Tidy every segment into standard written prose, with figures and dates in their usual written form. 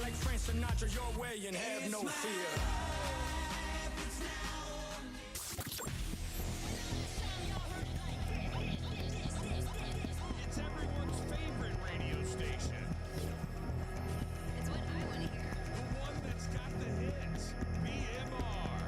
like Frank Sinatra your way and have no fear. It's everyone's favorite radio station. It's what I want to hear. The one that's got the hits. BMR.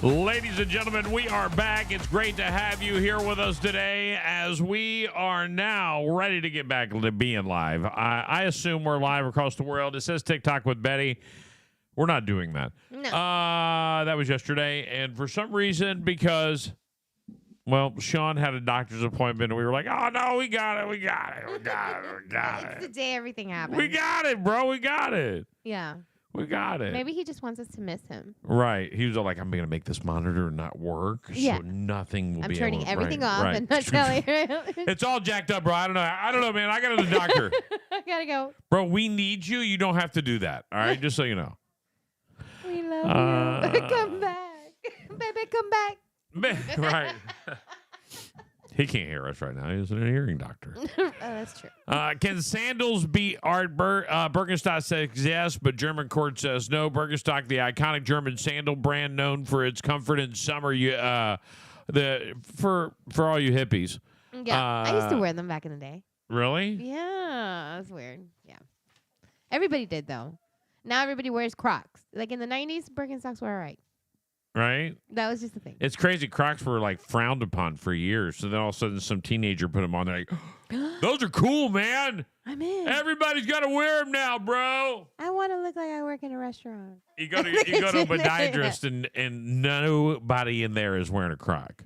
Ladies and gentlemen, we are back. It's great to have you here with us today as we are now ready to get back to being live. I assume we're live across the world. It says TikTok with Betty. We're not doing that. No. That was yesterday. And for some reason, because, well, Sean had a doctor's appointment, and we were like, oh, no, we got it. We got it. We got it. We got It's the it. day everything happens. We got it, bro. We got it. Yeah. We got it. Maybe he just wants us to miss him. Right. He was all like, I'm going to make this monitor not work. Yeah. So nothing will I'm be turning able to, everything right, off right. and not telling you. It's all jacked up, bro. I don't know, man. I got to the doctor. I gotta go. Bro, we need you. You don't have to do that. All right? Just so you know. We love you. Come back. Baby, come back. Right. He can't hear us right now. He's an hearing doctor. Oh, that's true. Can sandals beat Art Birkenstock says yes, but German court says no. Birkenstock, the iconic German sandal brand known for its comfort in summer, for all you hippies. Yeah. I used to wear them back in the day. Really? Yeah. That's weird. Yeah. Everybody did, though. Now everybody wears Crocs. Like in the 90s, Birkenstocks were all right. Right? That was just the thing. It's crazy. Crocs were like frowned upon for years. So then all of a sudden some teenager put them on. They're like, those are cool, man. I'm in. Everybody's got to wear them now, bro. I want to look like I work in a restaurant. You go to a podiatrist and nobody in there is wearing a Croc.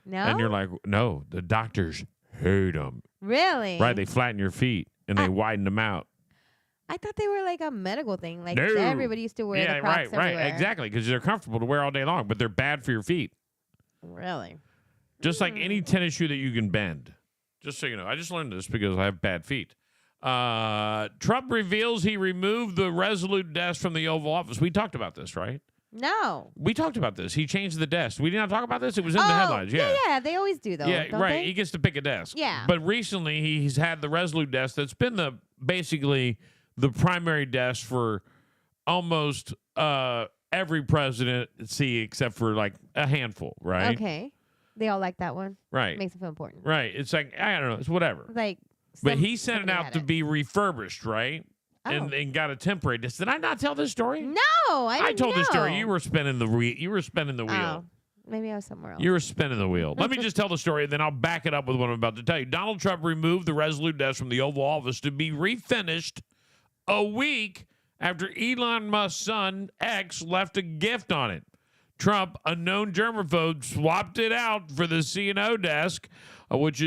No? And you're like, no, the doctors hate them. Really? Right? They flatten your feet and they widen them out. I thought they were like a medical thing. Like No. everybody used to wear the Crocs everywhere. Right. Exactly. Because they're comfortable to wear all day long, but they're bad for your feet. Really? Just like any tennis shoe that you can bend. Just so you know. I just learned this because I have bad feet. Trump reveals he removed the Resolute desk from the Oval Office. We talked about this, right? No. We talked about this. He changed the desk. We did not talk about this. It was in the headlines. Yeah. They always do, though. Yeah, don't right. they? He gets to pick a desk. Yeah. But recently, he's had the Resolute desk that's been basically the primary desk for almost every presidency except for like a handful, right? Okay. They all like that one. Right. Makes it feel important. Right. It's like, I don't know. It's whatever. Like. But he sent it somebody out had to be refurbished, right? Oh. And got a temporary desk. Did I not tell this story? No, I didn't told this story. know. You were spinning the wheel. You were spinning the wheel. Oh, maybe I was somewhere else. You were spinning the wheel. Let me just tell the story, and then I'll back it up with what I'm about to tell you. Donald Trump removed the Resolute desk from the Oval Office to be refinished a week after Elon Musk's son, X, left a gift on it. Trump, a known germaphobe, swapped it out for the C&O desk, which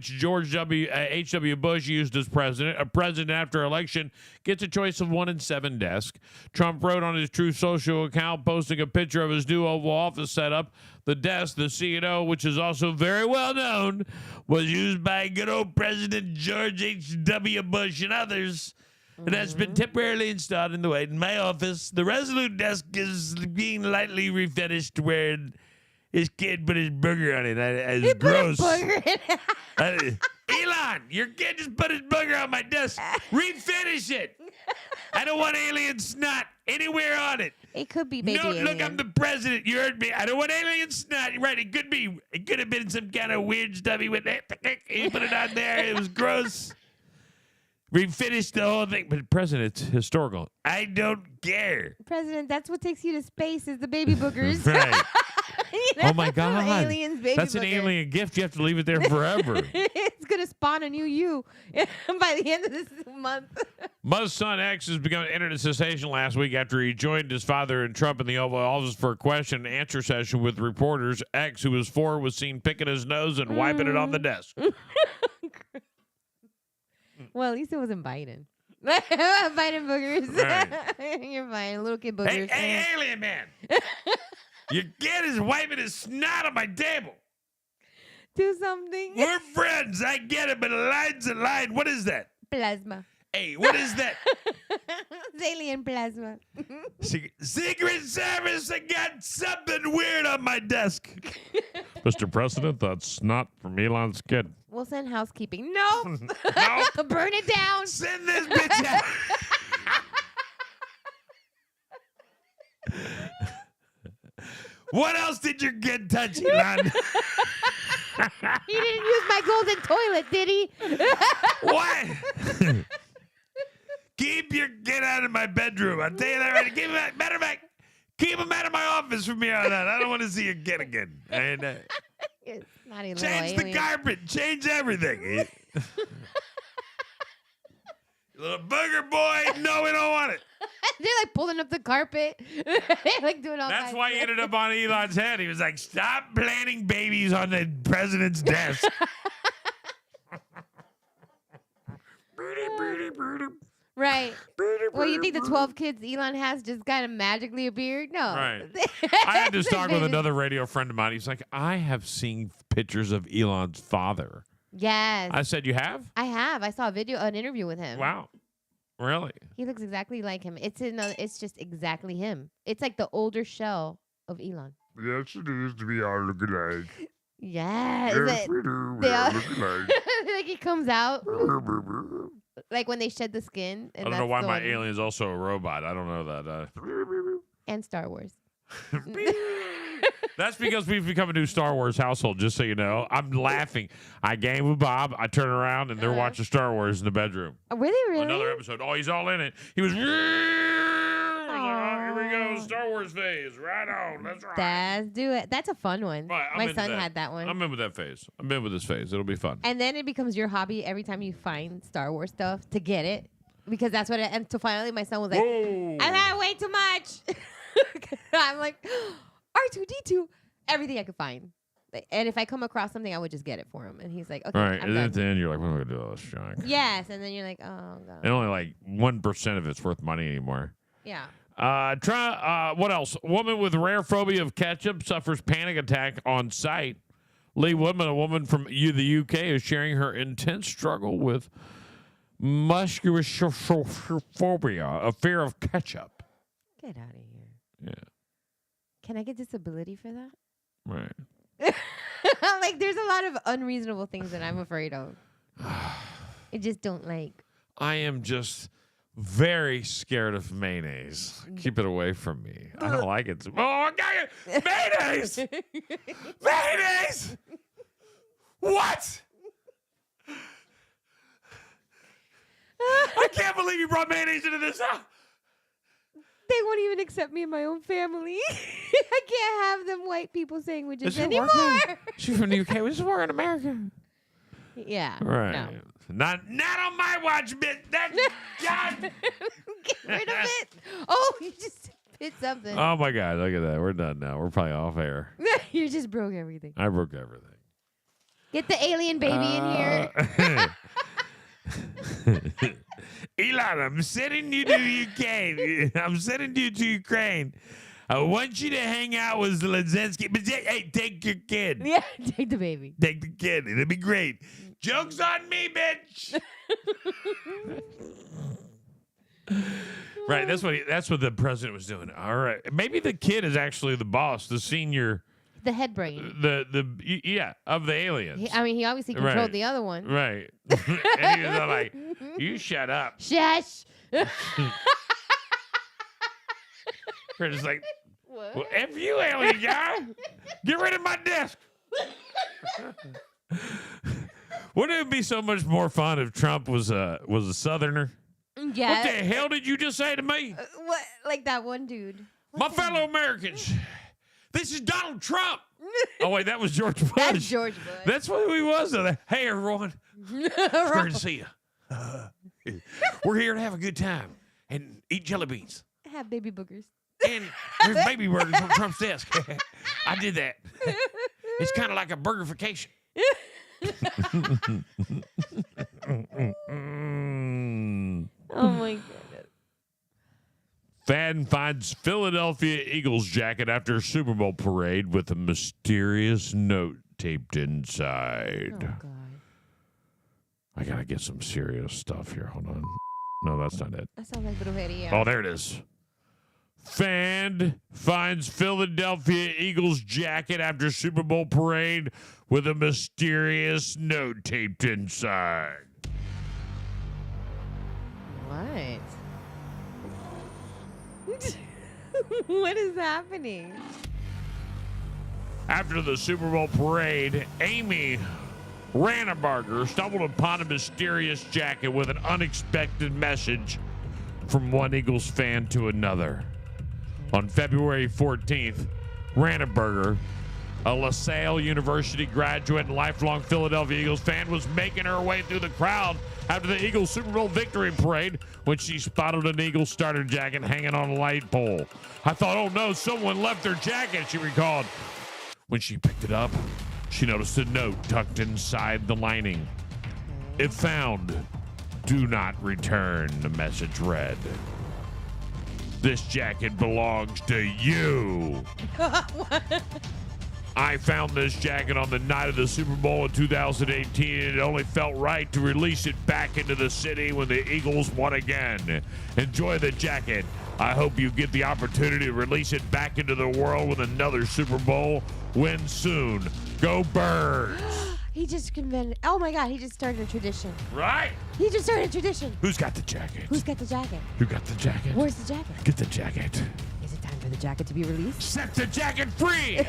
George H.W. Bush used as president. A president after election gets a choice of 1 in 7 desks. Trump wrote on his Truth Social account, posting a picture of his new Oval Office setup. The desk, the C&O, which is also very well known, was used by good old President George H.W. Bush and others. And has been temporarily installed in the way in my office. The Resolute desk is being lightly refinished where his kid put his burger on it. It's gross. Elon, your kid just put his burger on my desk. Refinish it. I don't want alien snot anywhere on it. It could be baby No, alien. look, I'm the president. You heard me. I don't want alien snot. You're right. It could be. It could have been some kind of weird stuff. He went, he put it on there. It was gross. We finished the whole thing, but President, it's historical. I don't care. President, that's what takes you to space is the baby boogers. Right. You know, Oh my God. Aliens, baby That's an booger. alien gift. You have to leave it there forever. It's gonna spawn a new you by the end of this month. Muzz's son X has begun internet sensation last week after he joined his father and Trump in the Oval Office for a question and answer session with reporters. X, who was 4, was seen picking his nose and wiping it on the desk. Well, at least it wasn't Biden. Biden boogers. Right. You're fine, little kid Hey, boogers. hey, alien man. Your kid is wiping his snot on my table. Do something. We're friends. I get it, but a line's a line. What is that? Plasma. Hey, what is that? It's alien plasma. Secret Service, I got something weird on my desk. Mr. President, that's not from Elon's kid. We'll send housekeeping. No. No. Burn it down. Send this bitch out. What else did your kid touch, Elon? He didn't use my golden toilet, did he? What? Keep your kid out of my bedroom. I'll tell you that right. Keep him out. Matter of fact, keep him out of my office from here on out. I don't want to see your kid again. And It's not a little change the alien. carpet. Change everything. Little booger boy. No, we don't want it. They're like pulling up the carpet. They're like doing all That's kinds why he of- ended up on Elon's head. He was like, stop planting babies on the president's desk. Right. Well, you think the 12 kids Elon has just kind of magically appeared? No. Right. I had this talk with another radio friend of mine. He's like, I have seen pictures of Elon's father. Yes. I said, you have? I have. I saw a video, an interview with him. Wow. Really? He looks exactly like him. It's just exactly him. It's like the older shell of Elon. Yes, it is to be all looking like. Yes. Yes, we do. We they are are- looking like. like he comes out like when they shed the skin. And I don't know that's why the my one- alien's also a robot. I don't know that. And Star Wars. That's because we've become a new Star Wars household, just so you know. I'm laughing. I game with Bob. I turn around, and they're watching Star Wars in the bedroom. Were they really? Another episode. Oh, he's all in it. He was, here we go, Star Wars phase. Right on. That's right. Let's do it. That's a fun one. Right, I'm My into son that. had that one. I'm in with that phase. I'm in with this phase. It'll be fun. And then it becomes your hobby every time you find Star Wars stuff to get it. Because that's what it, and so finally my son was like, Whoa. I've had way too much. I'm like, R2D2, everything I could find. And if I come across something, I would just get it for him. And he's like, okay, All right. I'm And then done. at the end, you're like, what am I going to do with all this junk? Yes. And then you're like, oh, God. And only like 1% of it's worth money anymore. Yeah. What else? Woman with rare phobia of ketchup suffers panic attack on site. Lee Woodman, a woman from the UK, is sharing her intense struggle with musculophobia, a fear of ketchup. Get out of here. Yeah, Can I get disability for that? right. Like, there's a lot of unreasonable things that I'm afraid of. I just don't like. I am just very scared of mayonnaise. Keep it away from me. I don't like it. Oh, I got it. Mayonnaise! Mayonnaise! What? I can't believe you brought mayonnaise into this house. They won't even accept me in my own family. I can't have them white people sandwiches anymore. She's from the UK. This is working in America. Yeah. Right. No. Not on my watch, bitch. That's God. Get rid of it. Oh, you just hit something. Oh my God! Look at that. We're done now. We're probably off air. You just broke everything. I broke everything. Get the alien baby in here. Elon, I'm sending you to Ukraine. I'm sending you to Ukraine. I want you to hang out with Zelensky. But hey, take your kid. Yeah, take the baby. Take the kid. It'll be great. Joke's on me, bitch. Right. That's what the president was doing. All right. Maybe the kid is actually the boss, the senior, The head brain. of the aliens. He obviously controlled Right. the other one. Right. And he was all like, you shut up. Shush. Chris is like, What? well, F you, alien guy. Get rid of my desk. Wouldn't it be so much more fun if Trump was a Southerner? Yeah. What the hell did you just say to me? What? Like that one dude. My fellow Americans, this is Donald Trump. Oh, wait, that was George Bush. That's George Bush. That's what he was. Hey, everyone. It's great to see you. We're here to have a good time and eat jelly beans. Have baby boogers. And there's baby burgers on Trump's desk. I did that. It's kind of like a burgerification. Oh my goodness. Fan finds Philadelphia Eagles jacket after Super Bowl parade with a mysterious note taped inside. Oh God. I gotta get some serious stuff here. Hold on. No, that's not it. That sounds like brujeria. Oh, there it is. Fan finds Philadelphia Eagles jacket after Super Bowl parade with a mysterious note taped inside. What? What is happening? After the Super Bowl parade, Amy Ranneberger stumbled upon a mysterious jacket with an unexpected message from one Eagles fan to another. On February 14th, Ranneberger, a LaSalle University graduate and lifelong Philadelphia Eagles fan, was making her way through the crowd after the Eagles Super Bowl victory parade when she spotted an Eagles starter jacket hanging on a light pole. I thought, oh no, someone left their jacket, she recalled. When she picked it up, she noticed a note tucked inside the lining. If found, do not return, the message read. This jacket belongs to you. I found this jacket on the night of the Super Bowl in 2018, and it only felt right to release it back into the city when the Eagles won again. Enjoy the jacket. I hope you get the opportunity to release it back into the world with another Super Bowl win soon. Go Birds. He just convened. Oh my God! He just started a tradition. Right? He just started a tradition. Who's got the jacket? Who's got the jacket? Who got the jacket? Where's the jacket? Get the jacket. Is it time for the jacket to be released? Set the jacket free.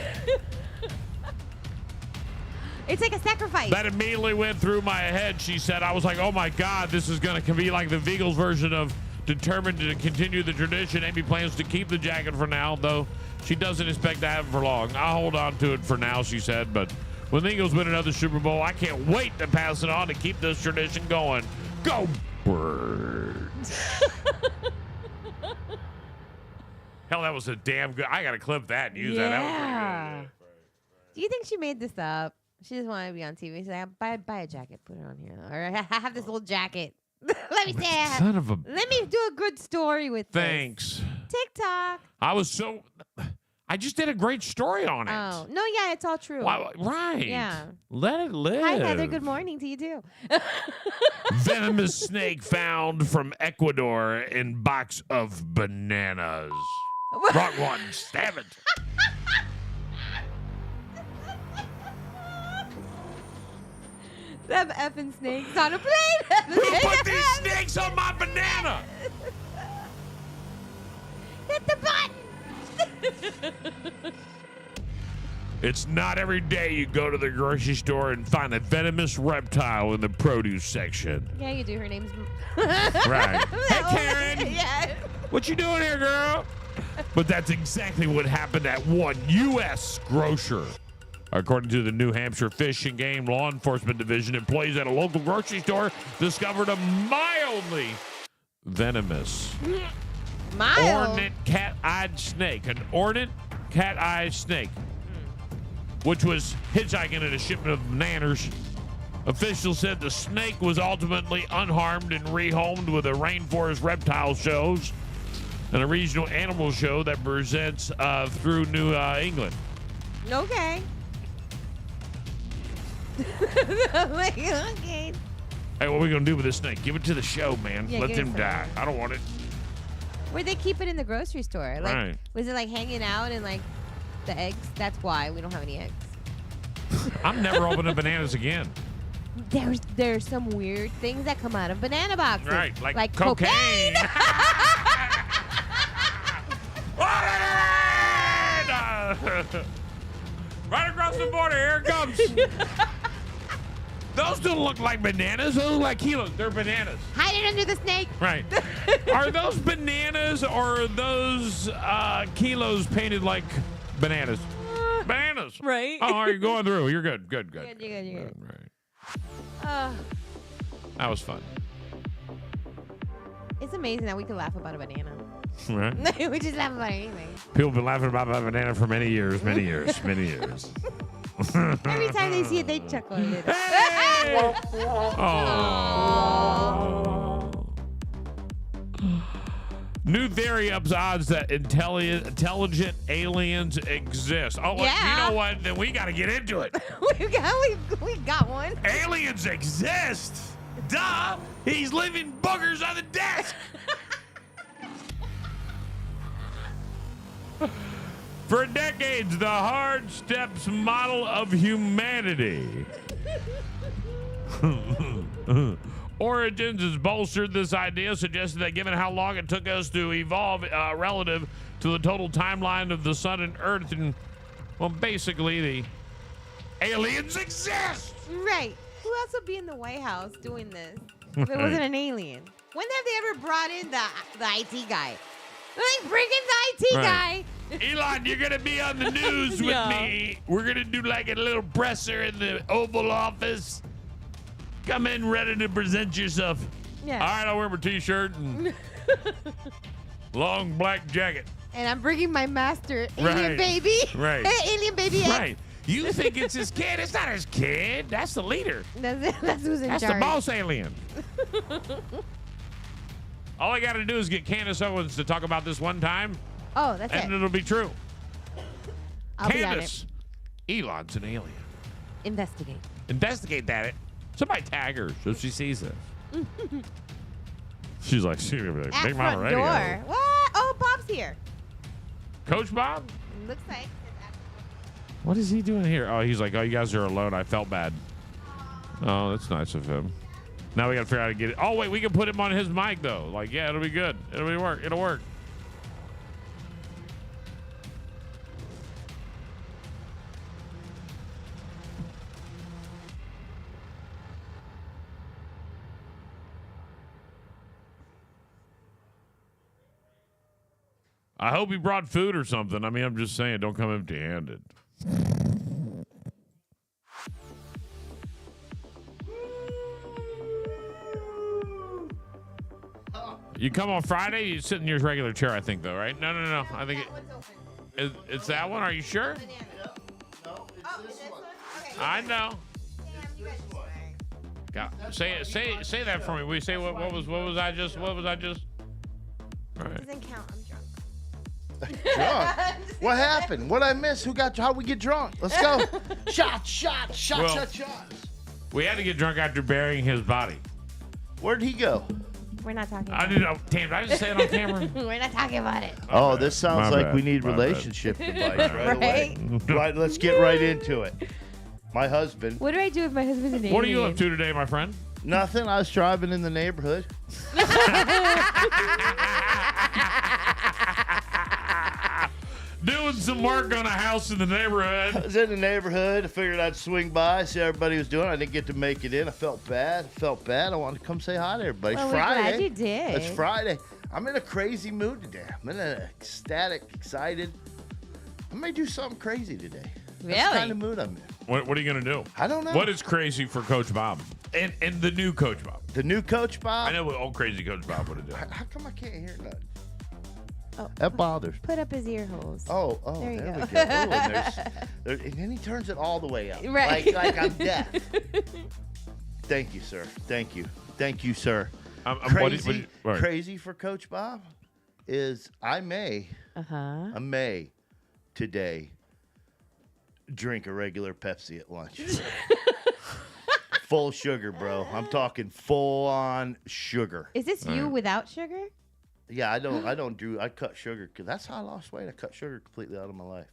It's like a sacrifice. That immediately went through my head. She said, I was like, oh my God, this is going to be like the Eagles version of determined to continue the tradition. Amy plans to keep the jacket for now, though she doesn't expect to have it for long. I'll hold on to it for now, she said, but when the Eagles win another Super Bowl, I can't wait to pass it on to keep this tradition going. Go Birds. Hell, that was a damn good. I got to clip that and use that. That was pretty good. Do you think she made this up? She just wanted to be on TV. She's like, buy a jacket, put it on here. Or I have this old jacket. Let me say it. Son of a. Let me do a good story with Thanks. this. TikTok. I just did a great story on it. Oh, no, yeah, it's all true. Right. Yeah. Let it live. Hi, Heather. Good morning to you, too. Venomous snake found from Ecuador in box of bananas. Wrong one. Stab it. Them effing snakes on a plane. Who put these snakes on my banana? Hit the button. It's not every day you go to the grocery store and find a venomous reptile in the produce section. Yeah, you do. Her name's... Right. Hey, Karen. Yeah. What you doing here, girl? But that's exactly what happened at one U.S. grocer. According to the New Hampshire Fish and Game Law Enforcement Division, employees at a local grocery store discovered a mildly venomous ornate cat-eyed snake. An ornate cat-eyed snake, which was hitchhiking in a shipment of bananas. Officials said the snake was ultimately unharmed and rehomed with a rainforest reptile shows and a regional animal show that presents through New England. Okay. Like, okay. Hey, what are we going to do with this snake? Give it to the show, man. Yeah, Let give them it to die. I don't want it. Where'd they keep it in the grocery store? Like, Right. Was it like hanging out in like the eggs? That's why we don't have any eggs. I'm never opening bananas again. There's some weird things that come out of banana boxes. Right, like cocaine. What an Right across the border, here it comes. Those don't look like bananas. Those look like kilos. They're bananas. Hide it under the snake. Right. Are those bananas or are those kilos painted like bananas? Bananas. Right. Oh, are you going through? You're good. Good. You're good. Right. That was fun. It's amazing that we could laugh about a banana. Right. We just laugh about anything. People have been laughing about that banana for many years. Many years. Every time they see it, they chuckle a little. Hey! New theory ups odds that intelligent aliens exist. Oh, Yeah. You know what? Then we got to get into it. we got one. Aliens exist. Duh. He's leaving boogers on the desk. For decades, the Hard Steps model of humanity. Origins has bolstered this idea, suggesting that given how long it took us to evolve relative to the total timeline of the sun and earth, and, well, basically, the aliens exist. Right. Who else would be in the White House doing this if it wasn't an alien? When have they ever brought in the IT guy? Like, bring in the IT guy. Elon, you're going to be on the news with me. We're going to do like a little presser in the Oval Office. Come in ready to present yourself. Yeah. All right, I'll wear my T-shirt and long black jacket. And I'm bringing my master, alien Right. baby. Right. Alien baby. Right. You think it's his kid. It's not his kid. That's the leader. That's who's in That's charge. the boss alien. All I got to do is get Candace Owens to talk about this one time, Oh, that's and it. it'll be true. I'll be on Candace, Elon's an alien. it. Investigate. Investigate that. Somebody tag her so she sees this. She's like, she's gonna be like, At Big Mama front Radio. door. What? Oh, Bob's here. Coach Bob? Looks like. What is he doing here? Oh, he's like, oh, you guys are alone. I felt bad. Oh, that's nice of him. Now we got to figure out how to get it. Oh, wait, we can put him on his mic, though. Like, yeah, it'll be good. It'll work. It'll work. I hope he brought food or something. I mean, I'm just saying, don't come empty-handed. You come on Friday, you sit in your regular chair, I think, though, right? No. I think it's that one. Are you sure? I know. Say that for me. We say what was I just? All right. Doesn't count. I'm drunk. Drunk? What happened? What I miss? How'd we get drunk? Let's go. Shots. Well- We had to get drunk after burying his body. Where'd he go? We're not talking I about didn't know. Damn, did I just say it on camera? it. We're not talking about it. Oh, this sounds My like bad. we need My bad. relationship advice right away. Right? Right, let's get right into it. My husband. What do I do if my husband's an alien? What are you up to today, my friend? Nothing. I was driving in the neighborhood. Doing some work on a house in the I neighborhood. was in the neighborhood. I figured I'd swing by, see how everybody was doing. I didn't get to make it in. I felt bad. I wanted to come say hi to everybody. Well, It's we're Friday. glad you did. It's Friday. I'm in a crazy mood today. I'm in an ecstatic, excited. I may do something crazy today. That's the Really? kind of mood I'm in. What are you going to do? I don't know. What is crazy for Coach Bob? And the new Coach Bob. The new Coach Bob? I know what old crazy Coach Bob would have done. How come I can't hear nothing? Oh, That bothers me. Put up his ear holes. Oh, There you there go. we go. Oh, and then he turns it all the way up. Right. Like I'm deaf. Thank you, sir. Thank you, sir. What right. Crazy for Coach Bob is I may today drink a regular Pepsi at lunch. Full sugar, bro. I'm talking full on sugar. Is this you without sugar? Yeah, I cut sugar because that's how I lost weight. I cut sugar completely out of my life.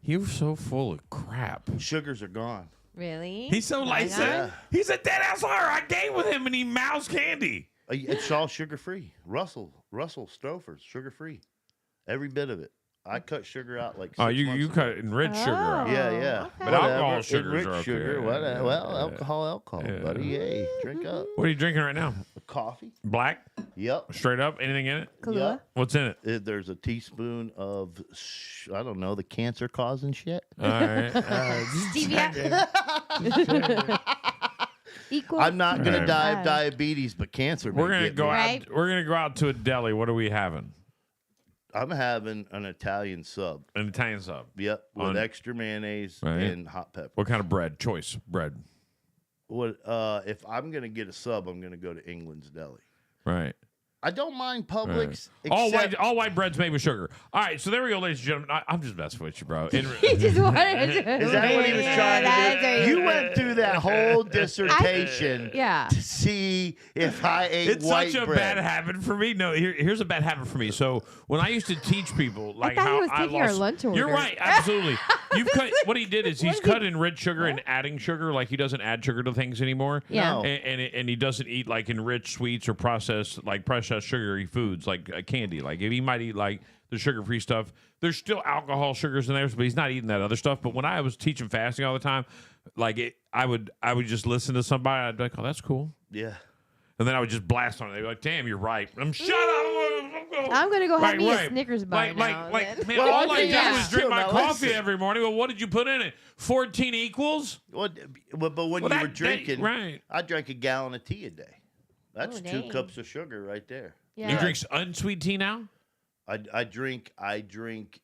You're so full of crap. Sugars are gone. Really? He's so Why light. not? Yeah. He's a dead ass liar. I game with him and he mouths candy. It's all sugar free. Russell Stouffer's sugar free. Every bit of it. I cut sugar out like. Oh, 6 you months ago. cut enriched sugar out. Yeah, yeah. okay. But alcohol Whatever. sugars Enriched are okay. sugar. Yeah, Well, yeah. alcohol, Yeah. buddy. Hey, drink up. What are you drinking right now? Coffee. Black? Yep. Straight up? Anything in it? Kahlua? Yep. What's in it? There's a teaspoon of, I don't know, the cancer causing shit. All right. Stevia? Equal. I'm not gonna Right. die of diabetes, but cancer. We're may gonna get go me. Right. out. We're gonna go out to a deli. What are we having? I'm having an Italian sub. An Italian sub. Yep, with On- extra mayonnaise Right. and hot pepper. What kind of bread? Choice bread. What? If I'm gonna get a sub, I'm gonna go to England's Deli. Right. I don't mind Publix. All except- white bread's made with sugar. All right, so there we go, ladies and gentlemen. I'm just messing with you, bro. He just wanted to. Is that what he was trying that's to what do? he- You went through that whole dissertation Yeah. to see if I ate It's white such a bread. bad habit for me. No, here's a bad habit for me. So when I used to teach people, like thought he how was I taking our lost, lunch you're order. right, absolutely. You've cut. What he did is he's What? cut enriched sugar and adding sugar. Like he doesn't add sugar to things anymore. Yeah. No. And he doesn't eat like enriched sweets or processed sugary foods like candy. Like if he might eat like the sugar-free stuff, there's still alcohol sugars in there, but he's not eating that other stuff. But when I was teaching fasting all the time, I would just listen to somebody. I'd be like, oh, that's cool. Yeah. And then I would just blast on it. They'd be like, damn, you're right. Shut up. I'm gonna go have Right, me right. a Snickers bar now. man, Well, all I okay, do yeah. is drink my Now, coffee listen. every morning. Well, what did you put in it? 14 equals? But when Well, you that- were drinking, right. I drank a gallon of tea a day. That's Oh, 2 dang. cups of sugar right there. Yeah. You drink unsweet tea now? I drink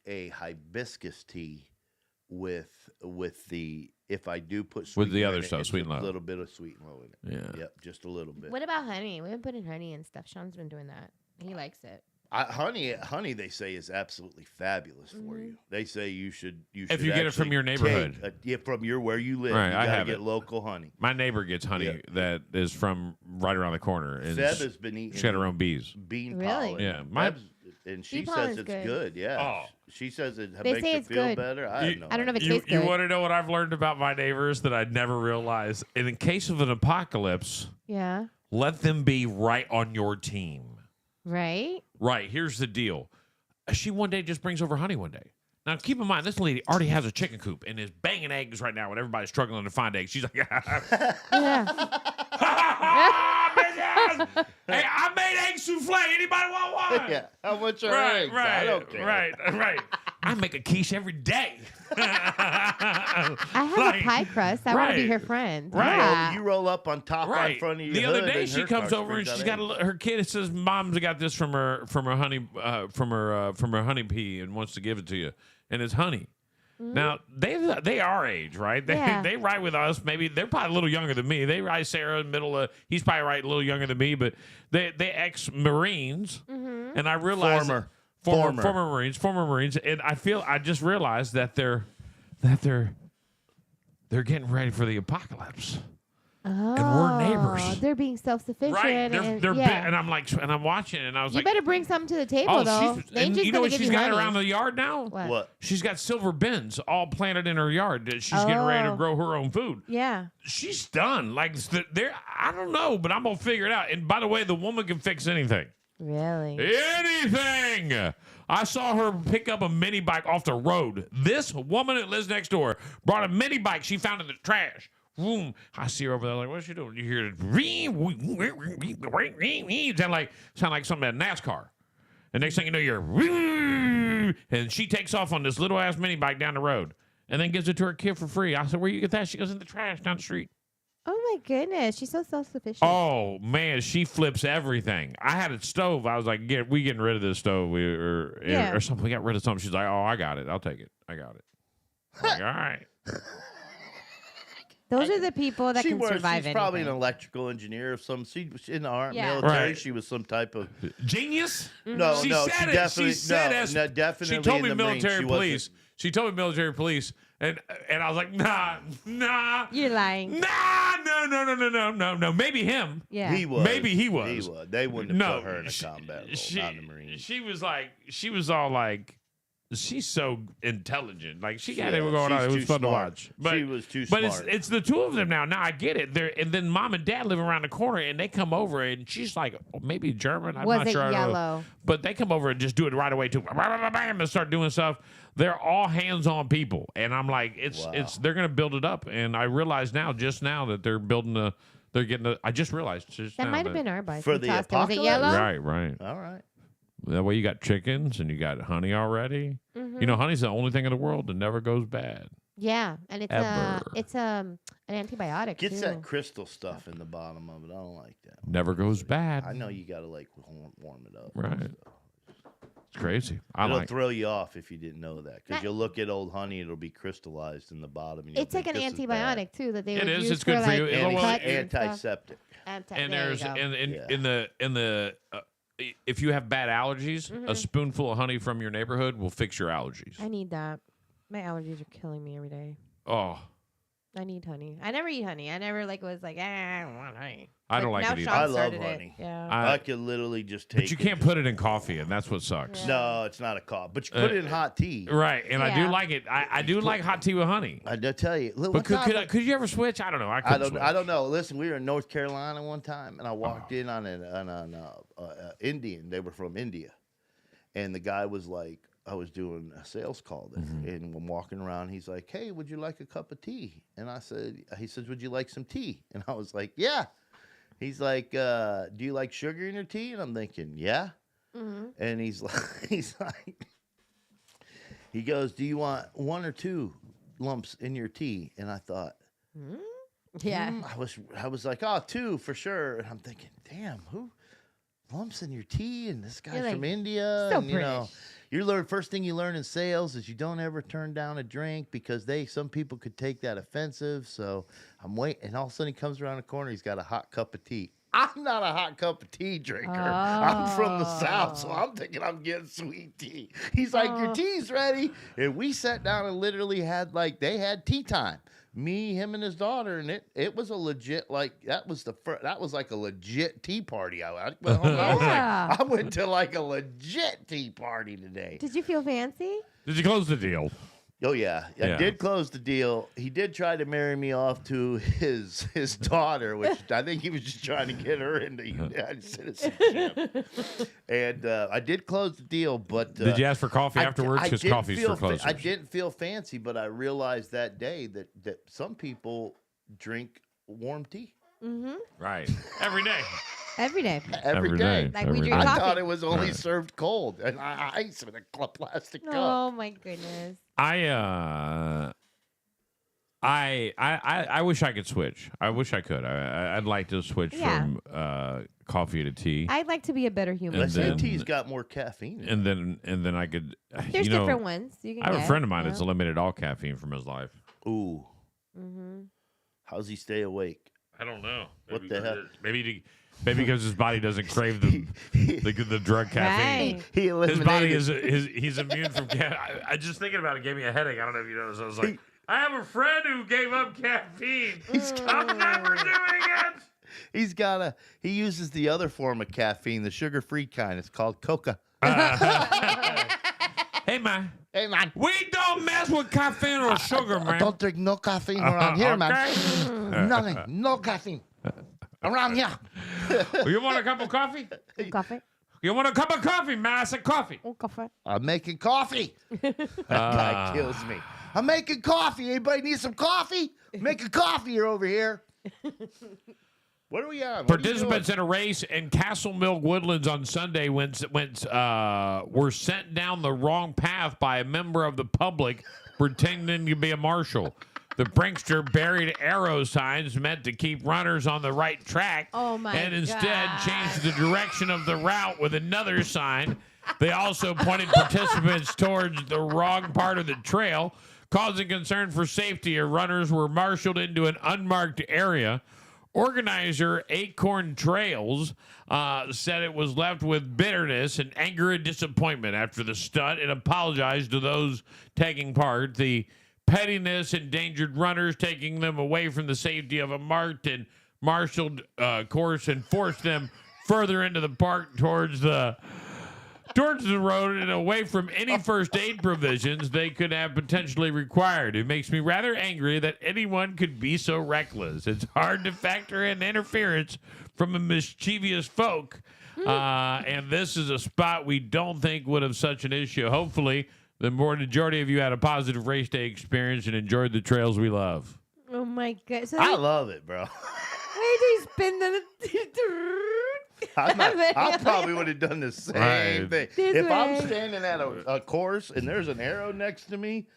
a hibiscus tea with the if I do put With the sweetener other in it, stuff, it's sweet and a low. little bit of sweet and low in it. Yeah. Yep, just a little bit. What about honey? We've been putting honey and stuff. Sean's been doing that. He likes it. Honey, they say is absolutely fabulous for Mm-hmm. you. They say you should. If you get it from actually your neighborhood. take from where you live. Right, you I gotta have get it. local honey. My neighbor gets honey Yeah. that is from right around the corner. And Feb has been eating. she's got her own bees. bean Really? pollen. Yeah, and she Bee says pollen's it's good. good. Yeah. Oh. She says it They makes say her it's feel good. better. I You- don't know. I don't know if it You tastes good. want to know what I've learned about my neighbors that I never realized? In case of an apocalypse, Yeah. let them be right on your team. Right? Right. Here's the deal. She one day just brings over honey one day. Now, keep in mind, this lady already has a chicken coop and is banging eggs right now when everybody's struggling to find eggs. She's like, Yeah. bitches! Hey, I made egg souffle. Anybody want one? Yeah. How much are Right, eggs? right, I don't care. right. I make a quiche every day. I have a pie crust. I want to be right, her friend. right. Yeah. You roll up on top Right. on front of your The other hood day and she her comes car over and springs she's out got eggs. her kid says, "Mom's got this from her honey from her honeybee and wants to give it to you, and it's honey." Now they are age, right? They Yeah. they ride with us. Maybe they're probably a little younger than me. They ride Sarah in the middle of. He's probably right a little younger than me, but they ex-Marines, and I realized former Marines, and I just realized that they're getting ready for the apocalypse. Oh, we're neighbors. They're being self-sufficient. Right? They're yeah. and I'm like, and I'm watching, and I was You like, better bring something to the table, though. she's, They ain't and just you know gonna what give she's you got honey. around the yard now? What? She's got silver bins all planted in her yard that she's getting ready to Oh. grow her own food. Yeah. She's done. Like there, I don't know, but I'm gonna figure it out. And by the way, the woman can fix anything. Really? Anything. I saw her pick up a mini bike off the road. This woman that lives next door brought a mini bike she found in the trash. Boom. I see her over there like, what's she doing? You hear it sound like something at NASCAR. And next thing you know, you're and she takes off on this little ass mini bike down the road and then gives it to her kid for free. I said, where you get that? She goes, in the trash down the street. Oh, my goodness. She's so self-sufficient. Oh man, she flips everything. I had a stove. I was like, we getting rid of this stove or something. We got rid of something. She's like, oh, I got it. I'll take it. I got it. I'm like, all right. Those are the people that She can was. survive She's probably an anything. electrical engineer of some. She was in the Yeah. military. Right. She was some type of. Genius? No, She no. said She it. definitely. She said no, as- no, definitely. She told in me the Marines, military she wasn't- police. She told me military police, and I was like, nah. You're lying. No. Maybe him. Yeah. He was. Maybe he was. He was. They wouldn't have No, put her in a she- combat role. She, not in the Marines. she was all like, she's so intelligent. Like she got Yeah, it going on. she's It was too fun to smart. watch. She was too But smart. it's the two of them now. Now I get it. And then mom and dad live around the corner, and they come over, and she's like maybe German. I'm Was not it sure. I don't know. yellow? But they come over and just do it right away too. Bam, and start doing stuff. They're all hands-on people, and I'm like, it's they're gonna build it up. And I realize just now that they're building they're getting I just realized just That now might have been our bike. For we the tossed it. Was it apocalypse? yellow? right. All right. That way you got chickens and you got honey already. Mm-hmm. You know, honey's the only thing in the world that never goes bad. Yeah, and it's Ever. an antibiotic Gets too. that crystal stuff in the bottom of it. I don't like that. Never goes bad. I know you got to like warm it up. Right. It's crazy. I It'll like throw you off if you didn't know that, because That- you'll look at old honey, it'll be crystallized in the bottom. And It's like an antibiotic too that they It would is, use it's good for like you. It'll- cuts and stuff. Antiseptic. and There you there's go. in the if you have bad allergies, Mm-hmm. a spoonful of honey from your neighborhood will fix your allergies. I need that. My allergies are killing me every day. Oh, I need honey. I never eat honey. I never was like, I don't want honey. I don't But like now it either. Sean I love started it. honey. Yeah. I could literally just take but you it. can't put it in coffee, and that's what sucks. Yeah. No, it's not a cough. But you put it in hot tea. Right, and I do Yeah. like it. I do like hot tea with honey. I do tell you. Look, But what time- could you ever switch? I don't know. I couldn't switch. I don't know. Listen, we were in North Carolina one time, and I walked in on an Indian. They were from India, and the guy was like, I was doing a sales call there, and I'm walking around. He's like, "Hey, would you like a cup of tea?" And I said, "He says, would you like some tea?" And I was like, "Yeah." He's like, "Do you like sugar in your tea?" And I'm thinking, "Yeah." And he's like, he goes, "Do you want 1 or 2 lumps in your tea?" And I thought. Yeah. I was like, oh, 2 for sure. And I'm thinking, damn, who lumps in your tea? And this guy's You're like, from India. so and you British. first thing you learn in sales is you don't ever turn down a drink, because some people could take that offensive. So I'm waiting, and all of a sudden he comes around the corner. He's got a hot cup of tea. I'm not a hot cup of tea drinker. I'm from the South, so I'm thinking I'm getting sweet tea. He's like, your tea's ready. And we sat down and literally had they had tea time. Me, him, and his daughter, and it was a legit, that was like a legit tea party. I went home, I was Yeah. like, I went to like a legit tea party today. Did you feel fancy? Did you close the deal? Oh yeah. I Yeah. did close the deal. He did try to marry me off to his daughter, which I think he was just trying to get her into United citizenship. And I did close the deal, but Did you ask for coffee I- afterwards? I Because didn't coffee's feel for closers. I didn't feel fancy, but I realized that day that some people drink warm tea Right. Every day. Every day. every day. Like we Every drink day. I coffee. thought it was only Right. served cold, and ice in a plastic cup. Oh my goodness. I wish I could switch. I wish I could. I'd like to switch Yeah. from coffee to tea, I'd like to be a better human. They And say then- tea's got more caffeine. in it. and then I could. There's you know, different ones you can I have get, a friend of mine you that's know? eliminated all caffeine from his life. Ooh, Mhm. how's he stay awake? I don't know. What the heck? Maybe because his body doesn't crave the drug caffeine. Right. He His eliminated. body he's immune from caffeine. I just thinking about it gave me a headache. I don't know if you noticed. I was like, I have a friend who gave up caffeine. I'm never doing it. He uses the other form of caffeine, the sugar-free kind. It's called coca. Hey man, Hey man, we don't mess with caffeine or sugar, I man. don't drink no caffeine around here, man. Okay. Nothing, no caffeine around here. You want a cup of coffee? Coffee. You want a cup of coffee, man? I said coffee. Oh, coffee. I'm making coffee. That guy kills me. I'm making coffee. Anybody need some coffee? Making coffee. You're over here. What are we on? What are you Participants doing? in a race in Castle Milk Woodlands on Sunday were sent down the wrong path by a member of the public pretending to be a marshal. The prankster buried arrow signs meant to keep runners on the right track Oh, my and instead God. changed the direction of the route with another sign. They also pointed participants towards the wrong part of the trail, causing concern for safety. Runners were marshaled into an unmarked area. Organizer Acorn Trails said it was left with bitterness and anger and disappointment after the stunt and apologized to those taking part. The pettiness endangered runners, taking them away from the safety of a marked and marshaled course and forced them further into the park towards the towards the road and away from any first aid provisions they could have potentially required. It makes me rather angry that anyone could be so reckless. It's hard to factor in interference from a mischievous folk. And this is a spot we don't think would have such an issue. Hopefully, the majority of you had a positive race day experience and enjoyed the trails we love. Oh my god! So I love it, bro. where do you spin the? I probably would have done the same Right. thing. This If I'm way. standing at a course and there's an arrow next to me,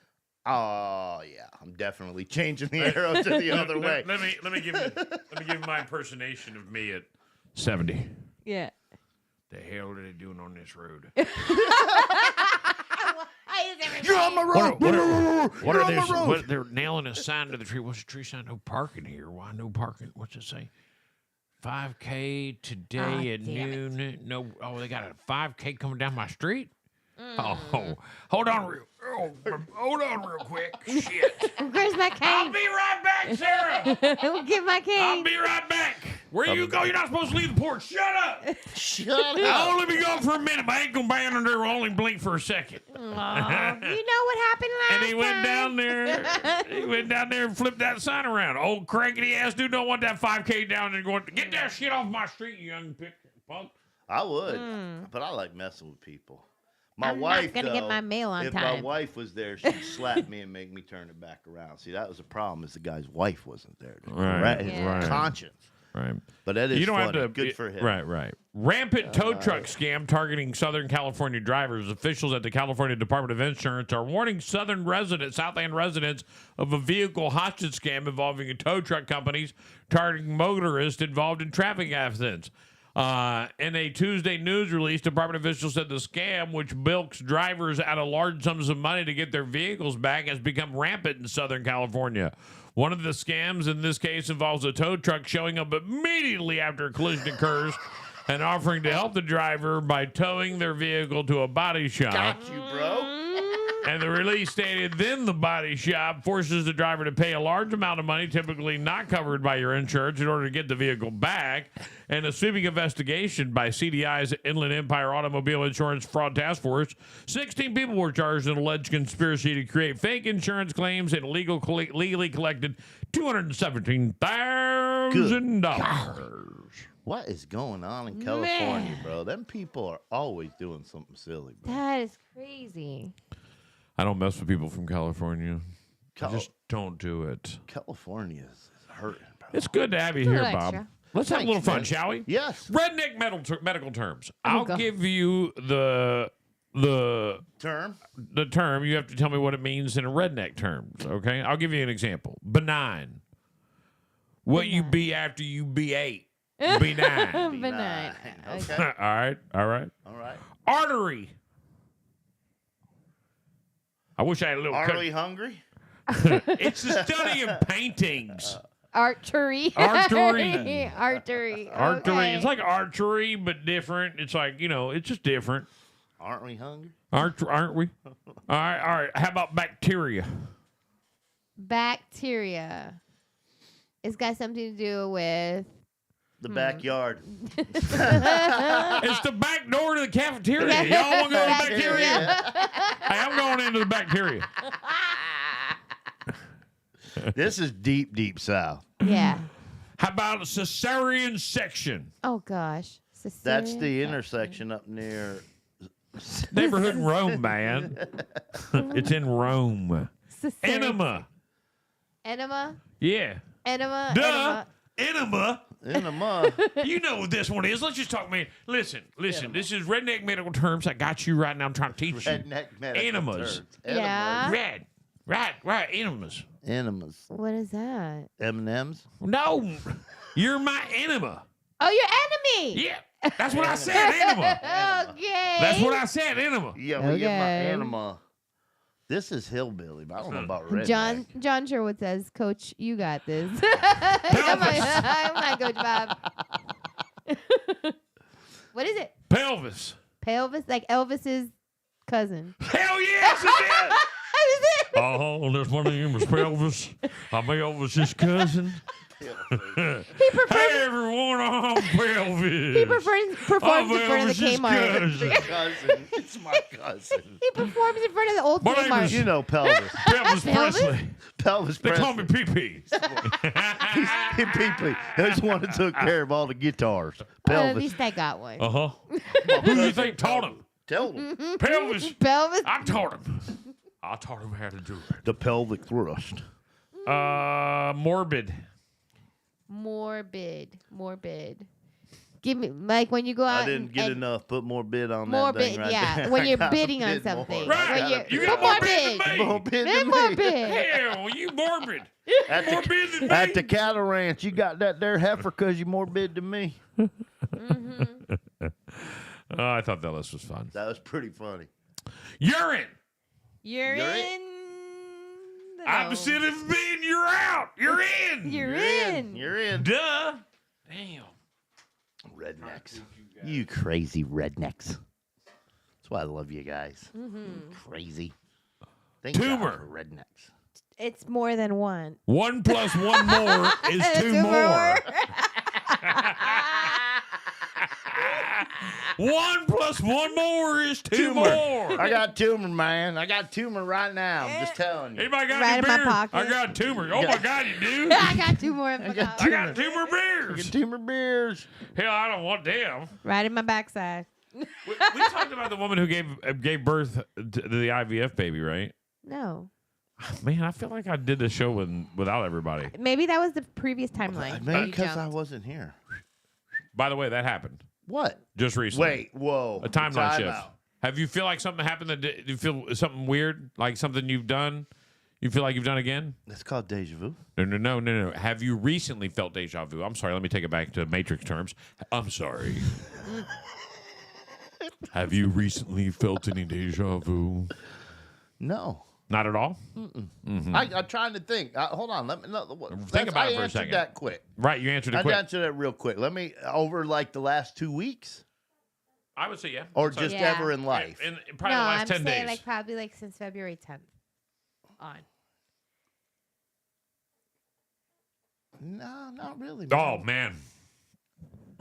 oh yeah, I'm definitely changing the arrow to the other way. Let me give you my impersonation of me at 70. Yeah. The hell are they doing on this road? Why is everybody? You're on my road. What You're are on they? my road. What, they're nailing a sign to the tree. What's the tree sign? No parking here. Why no parking? What's it say? 5K today at damn it. noon. No. Oh, they got a 5K coming down my street. Oh, hold on real quick. Shit. Where's my I'll cane? be right back, Sarah. Get my I'll cane. be right back. Where you go? You're not supposed to leave the porch. Shut up. Shut I'll up. only be gone for a minute, but I ain't gonna be under there. Only blink for a second. Aw, you know what happened last And he went time? down there. He went down there and flipped that sign around. Old crankety ass dude don't want that 5K down there going, get that shit off my street, you young punk. I would, but I like messing with people. My I'm not wife, gonna get though, my mail on if time. my wife was there, she'd slap me and make me turn it back around. See, that was the problem, is the guy's wife wasn't there. Right, His Yeah. right. conscience. Right. But that is You don't funny. have to. Good for him. Right. Rampant tow truck scam targeting Southern California drivers. Officials at the California Department of Insurance are warning Southland residents of a vehicle hostage scam involving tow truck companies targeting motorists involved in traffic accidents. In a Tuesday news release, department officials said the scam, which bilks drivers out of large sums of money to get their vehicles back, has become rampant in Southern California. One of the scams in this case involves a tow truck showing up immediately after a collision occurs and offering to help the driver by towing their vehicle to a body shop. Got you, bro. And the release stated, then the body shop forces the driver to pay a large amount of money, typically not covered by your insurance, in order to get the vehicle back. And a sweeping investigation by CDI's Inland Empire Automobile Insurance Fraud Task Force, 16 people were charged in alleged conspiracy to create fake insurance claims and legally collected $217,000. What is going on in California, bro? Them people are always doing something silly, bro. That is crazy. I don't mess with people from California. I Cal- just don't do it. California is hurting, bro. It's good to have you Do here, it Bob. extra. Let's have a Thanks, little fun, man. shall we? Yes. Redneck medical terms. Oh, I'll God. give you the Term. term. You have to tell me what it means in a redneck terms. Okay. I'll give you an example. Benign. What you be after you be ate. Benign. Benign. Okay. All right. All right. Artery. I wish I had a little. Are we hungry? It's the study of paintings. Archery. Artery. Artery. Artery. Okay. It's like archery, but different. It's like, it's just different. Aren't we hungry? Aren't we? All right. How about bacteria? Bacteria. It's got something to do with. The backyard. It's the back door to the cafeteria. Y'all want to go to the bacteria? Hey, I'm going into the bacteria. This is deep, deep south. Yeah. How about a cesarean section? Oh gosh. That's Cesarean the section. intersection up near. Neighborhood in Rome, man. It's in Rome. Cesarean. Enema. Enema. Yeah. Enema. Duh. Enema. Enema. You know what this one is. Let's just talk, man. Listen. This is redneck medical terms. I got you right now. I'm trying to teach you. Redneck medical Enemas. terms. Yeah. Right. Enemas. Enemas. What is that? M&Ms. No. You're my enema. Oh, your enemy. Yeah. That's what I said, enema. Okay. That's what I said, enema. Yeah, we get my Okay. enema. This is hillbilly, but I don't know about redneck. John Sherwood says, "Coach, you got this." I'm not Coach Bob. What is it? Pelvis. Pelvis, like Elvis's cousin. Hell yes, it is. Is it? Oh, that's my name is Pelvis. I'm Elvis's cousin. Hey everyone, I'm Pelvis. He performs in front of the Kmart. Cousin. It's my cousin. He performs in front of the old My name Kmart. is- You know Pelvis. Pelvis Presley. Pelvis They Presley. call me Pee-Pee. He's Pee-Pee. He's the one that took care of all the guitars. At Pelvis. least I got one. Uh-huh. Who do you think taught him? Tell him. Pelvis. Pelvis. I taught him. I taught him how to do it. The pelvic thrust. Morbid. Morbid. Give me, like when you go out. I didn't get and, enough. Put more bid on More that thing bid, right yeah. there. When I you're gotta bidding on bid more. something. Right. When I you're, gotta You bid got more more bid bid. than me. more bid Then than more me. bid. Hell, you morbid. At More the, bid than at me. the cattle ranch, you got that there heifer because you more bid than me. I thought that list was fun. That was pretty funny. Urine. You're You're in. the Opposite know. of being you're out. You're in. You're in. You're in. Duh. Damn. Rednecks. You crazy rednecks. That's why I love you guys. Crazy. Thank God Tumor. for rednecks. It's more than one. 1 plus 1 more is 2 more. 1 plus 1 more is 2 more. I got tumor, man. I got tumor right now. I'm just telling you. Anybody got Right any in my beer? pocket. I got tumor. Oh my God, you do? I got 2 more in my got car. I got 2 more I beers. got tumor beers. Hell, I don't want them. Right in my backside. We talked about the woman who gave birth to the IVF baby, right? No. Man, I feel like I did the show without everybody. Maybe that was the previous timeline. Maybe You because I jumped. wasn't here. By the way, that happened What? just recently. Wait, whoa. A timeline Time shift. out. Have you feel like something happened that you feel something weird, like something you've done? You feel like you've done again? That's called deja vu. No. Have you recently felt deja vu? I'm sorry. Let me take it back to Matrix terms. I'm sorry. Have you recently felt any deja vu? No. Not at all? I'm trying to think. Hold on. Let me Think about it for a I answered second. that quick. Right, you answered it I quick. answered that real quick. Let me over like the last 2 weeks I would say yeah. or Sorry. just Yeah. ever in life. In probably No, the last I'm 10 saying days. like probably like since February 10th on. No, not really. Oh, man.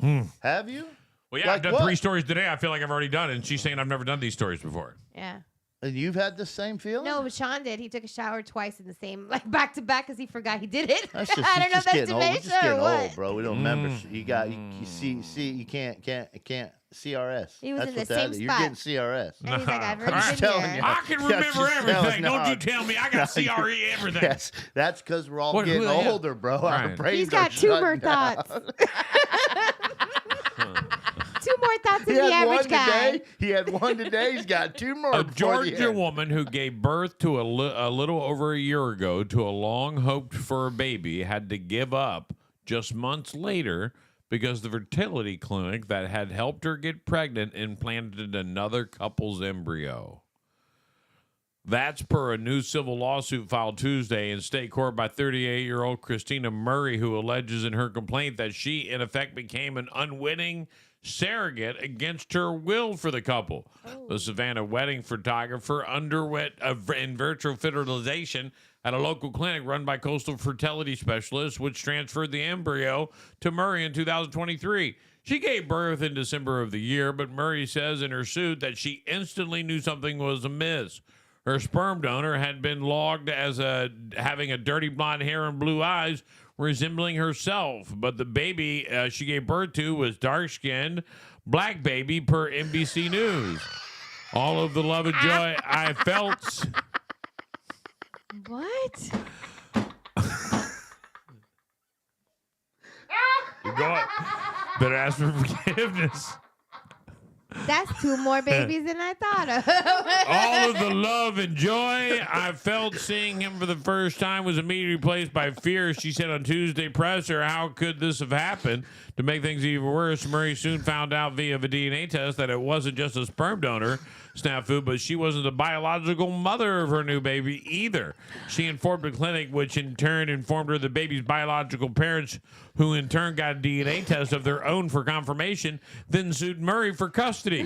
man. Have you? Well, yeah, Like I've done what? 3 stories today. I feel like I've already done it. And she's saying I've never done these stories before. Yeah. And you've had the same feeling? No, but Sean did. He took a shower twice in the same, like back to back, because he forgot he did it. That's just, I don't know if just that's getting old. We're just dementia or getting what. old, bro. We don't remember. You got you see you can't CRS. He was That's in what the that same is. spot. You're getting CRS. And he's like, I've I'm already just been telling here. you. I can Yeah, remember just tell everything. me, Don't no. you tell me. I got CRE everything. Yes, that's because we're all What- getting who the hell? older, bro. Our Right. brains He's are got 2 more shutting down. thoughts. 2 more thoughts than He the had one average guy. today. He had one today. He's got 2 more. A before the Georgia end. woman who gave birth to a little over a year ago to a long hoped for baby had to give up just months later because the fertility clinic that had helped her get pregnant implanted another couple's embryo. That's per a new civil lawsuit filed Tuesday in state court by 38-year-old Christina Murray, who alleges in her complaint that she, in effect, became an unwitting surrogate against her will for the couple. The Savannah wedding photographer underwent in vitro fertilization at a local clinic run by Coastal Fertility Specialists, which transferred the embryo to Murray in 2023. She gave birth in December of the year, but Murray says in her suit that she instantly knew something was amiss. Her sperm donor had been logged as having a dirty blonde hair and blue eyes, resembling herself. But the baby she gave birth to was dark-skinned, black baby, per NBC News. All of the love and joy I felt. What? Go on. Better ask for forgiveness. That's 2 more babies than I thought of. All of the love and joy I felt seeing him for the first time was immediately replaced by fear, she said on Tuesday presser. How could this have happened? To make things even worse, Murray soon found out via the DNA test that it wasn't just a sperm donor snafu, but she wasn't the biological mother of her new baby either. She informed the clinic, which in turn informed her the baby's biological parents, who in turn got a DNA test of their own for confirmation, then sued Murray for custody.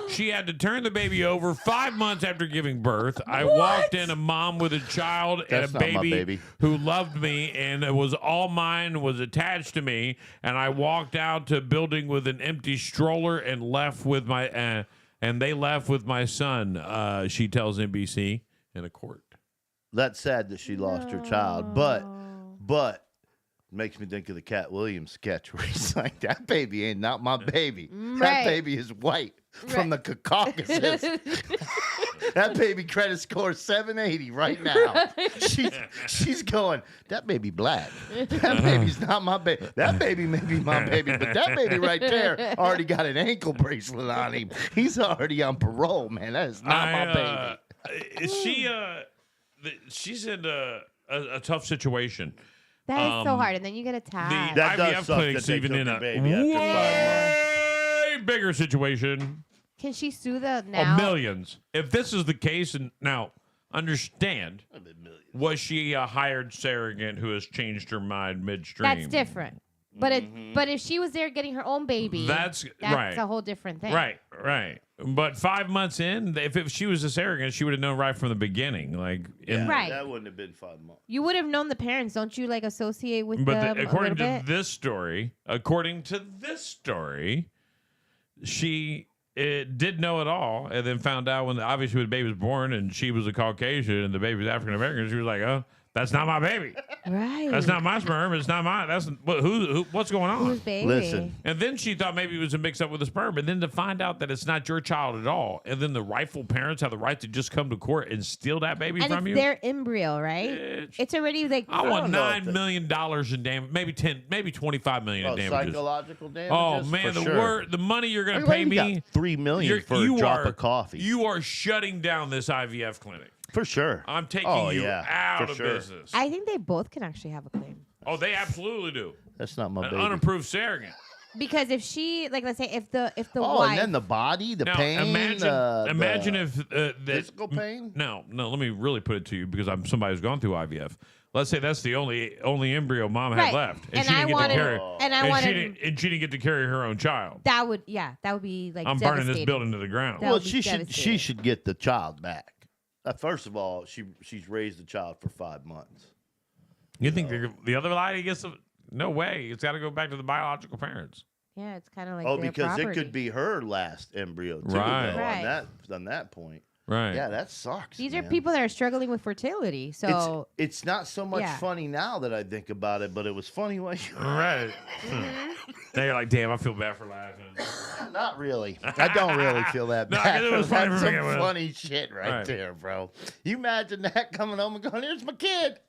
She had to turn the baby over 5 months after giving birth. I walked in a mom with a child That's and a not my baby. who loved me and it was all mine, was attached to me. And I walked out to a building with an empty stroller and left with my and they left with my son. She tells NBC in a court. That's sad that she lost her child, but makes me think of the Cat Williams sketch where he's like, "That baby ain't not my baby. That Right. baby is white from the Caucasus. That baby credit score 780 right now. She's going, that baby black. That baby's not my baby. That baby may be my baby, but that baby right there already got an ankle bracelet on him. He's already on parole, man. That is not my baby." She's in a tough situation. That is so hard. And then you get attacked. That does IVF suck clinic's that they even took in your a baby after 5 way bigger situation. Can she sue the Oh, now? millions. If this is the case, and now understand, was she a hired surrogate who has changed her mind midstream? That's different. But but if she was there getting her own baby, That's right. a whole different thing. Right. But 5 months in, if she was a surrogate, she would have known right from the beginning. Like, Yeah, Right. That wouldn't have been 5 months. You would have known the parents, don't you? Like associate with but them according a to little bit. this story, she did know it all, and then found out when obviously when the baby was born, and she was a Caucasian, and the baby was African American. She was like, "Oh, that's not my baby. Right. That's not my sperm. It's not mine. That's who what's going on?" Whose baby? Listen. And then she thought maybe it was a mix up with the sperm. And then to find out that it's not your child at all. And then the rightful parents have the right to just come to court and steal that baby And from it's you. their embryo, right? Bitch. It's already like I want don't know if $9 million in damage, maybe 10, maybe 25 million in damages. Psychological damages? Oh man, For the sure. the money you're gonna Why pay you got me. $3 million you're- for a drop are- of coffee. You are shutting down this IVF clinic. For sure. I'm taking Oh, you yeah, out for of sure. business. I think they both can actually have a claim. Oh, they absolutely do. That's not my An baby. unapproved surrogate. Because if she, like, let's say if the Oh, wife, and then the body, the Now, pain, imagine the if that physical pain. No, let me really put it to you because I'm somebody who's gone through IVF. Let's say that's the only embryo mom had Right. left, And she I didn't wanted- get to carry, and I she wanted- didn't, she didn't get to carry her own child. that would be like I'm burning this devastating. building to the ground. That Well, would be she devastating. should get the child back. First of all, she's raised the child for 5 months. You think the other lady gets no way? It's got to go back to the biological parents. Yeah, it's kind of like Oh, their because property. it could be her last embryo too. Right. Though, Right. on that point. Right. Yeah, that sucks. These man. are people that are struggling with fertility. So It's not so much Yeah. funny now that I think about it, but it was funny when you. Right. Mm-hmm. They're like, damn, I feel bad for laughing. Not really. I don't really feel that No, 'cause bad. it was funny That's for some me, it was. funny shit right Right. there, bro. You imagine that coming home and going, "Here's my kid,"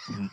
and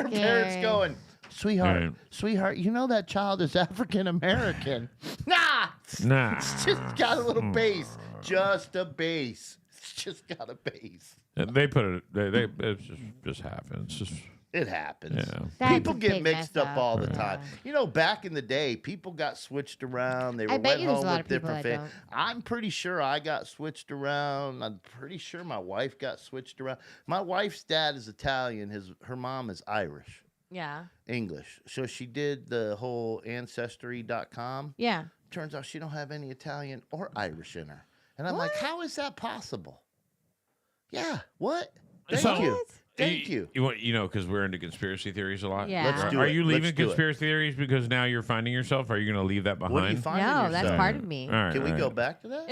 her parents Scary. going, "Sweetheart, Right. sweetheart, you know that child is African American." Nah, Nah. it's just got a little base, just a base. It's just got a base. They put it. They it just happens. Just It happens. Yeah. That's People a get big mixed mess up all the up. time. Yeah. You know, back in the day, people got switched around. They I bet went you there's home a lot with of people different that families. don't. I'm pretty sure I got switched around. I'm pretty sure my wife got switched around. My wife's dad is Italian. Her mom is Irish, yeah, English. So she did the whole Ancestry.com. yeah. Turns out she don't have any Italian or Irish in her. And I'm like, What? how is that possible? Yeah. What? Thank So- you. Thank you. You want because we're into conspiracy theories a lot. Yeah. Let's do Are it. you Let's leaving do it. conspiracy theories because now you're finding yourself? Are you going to leave that behind? What are you finding No, that's yourself? part of me. All right, Can we all go right. back to that?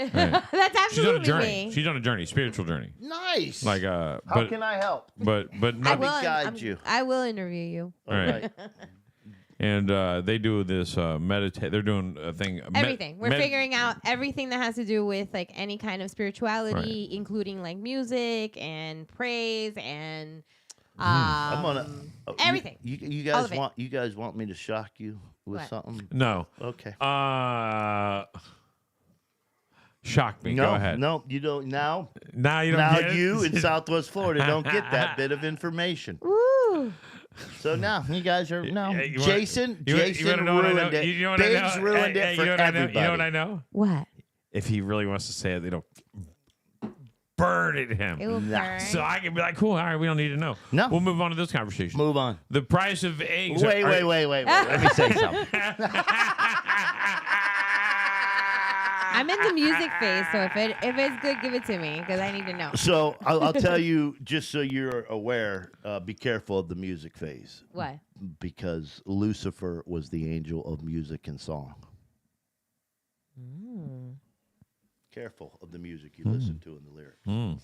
That's She's on a absolutely journey. me. She's on a journey, spiritual journey. Nice. Like How but can I help? but I not. will guide you. I will interview you. All All right. right. And they do this meditate. They're doing a thing. Everything. We're figuring out everything that has to do with like any kind of spirituality, including like music and praise and I'm gonna everything. You All guys of it. want me to shock you with What? something? No. Okay. Shock me. No, Go ahead. no, you don't. Now Now you don't get it? you in Southwest Florida don't get that bit of information. Woo. So now you guys are no. Yeah, you wanna- Jason wanna know what I know? ruined it. You know what I Biggs know? ruined Hey, it for you know what I know? everybody. You know what I know? What? If he really wants to say it, they don't burn it him. It will Nah. burn. So I can be like, cool, all right, we don't need to know. No. We'll move on to this conversation. Move on. The price of eggs. Wait. Let me say something. I'm in the music phase, so if it's good, give it to me because I need to know. So I'll tell you, just so you're aware, be careful of the music phase. What? Because Lucifer was the angel of music and song. Careful of the music you listen to in the lyrics.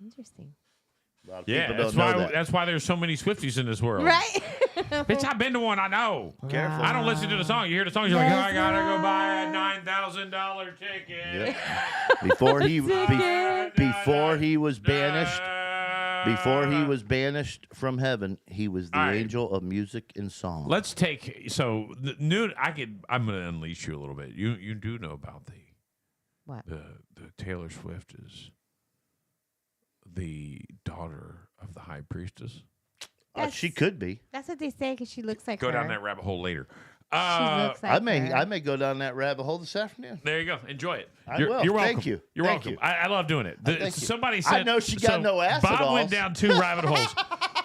Interesting. A lot of Yeah, people that's don't why know that. that's why there's so many Swifties in this world. Right? Bitch, I've been to one. I know. Careful. I don't listen to the song. You hear the song, you're like, oh, I gotta go buy a $9,000 ticket. Yep. Before he was banished. Before he was banished from heaven, he was the All right. angel of music and song. Let's take the new. I'm gonna unleash you a little bit. You do know about What? the Taylor Swift is the daughter of the high priestess. She could be. That's what they say because she looks like Go her. down that rabbit hole later. She looks like her. I may go down that rabbit hole this afternoon. There you go. Enjoy it. I You're, will. You're welcome. Thank you. You're Thank welcome. you. I love doing it. Thank you. Somebody I said. know she got no acid Bob went alls. down 2 rabbit holes.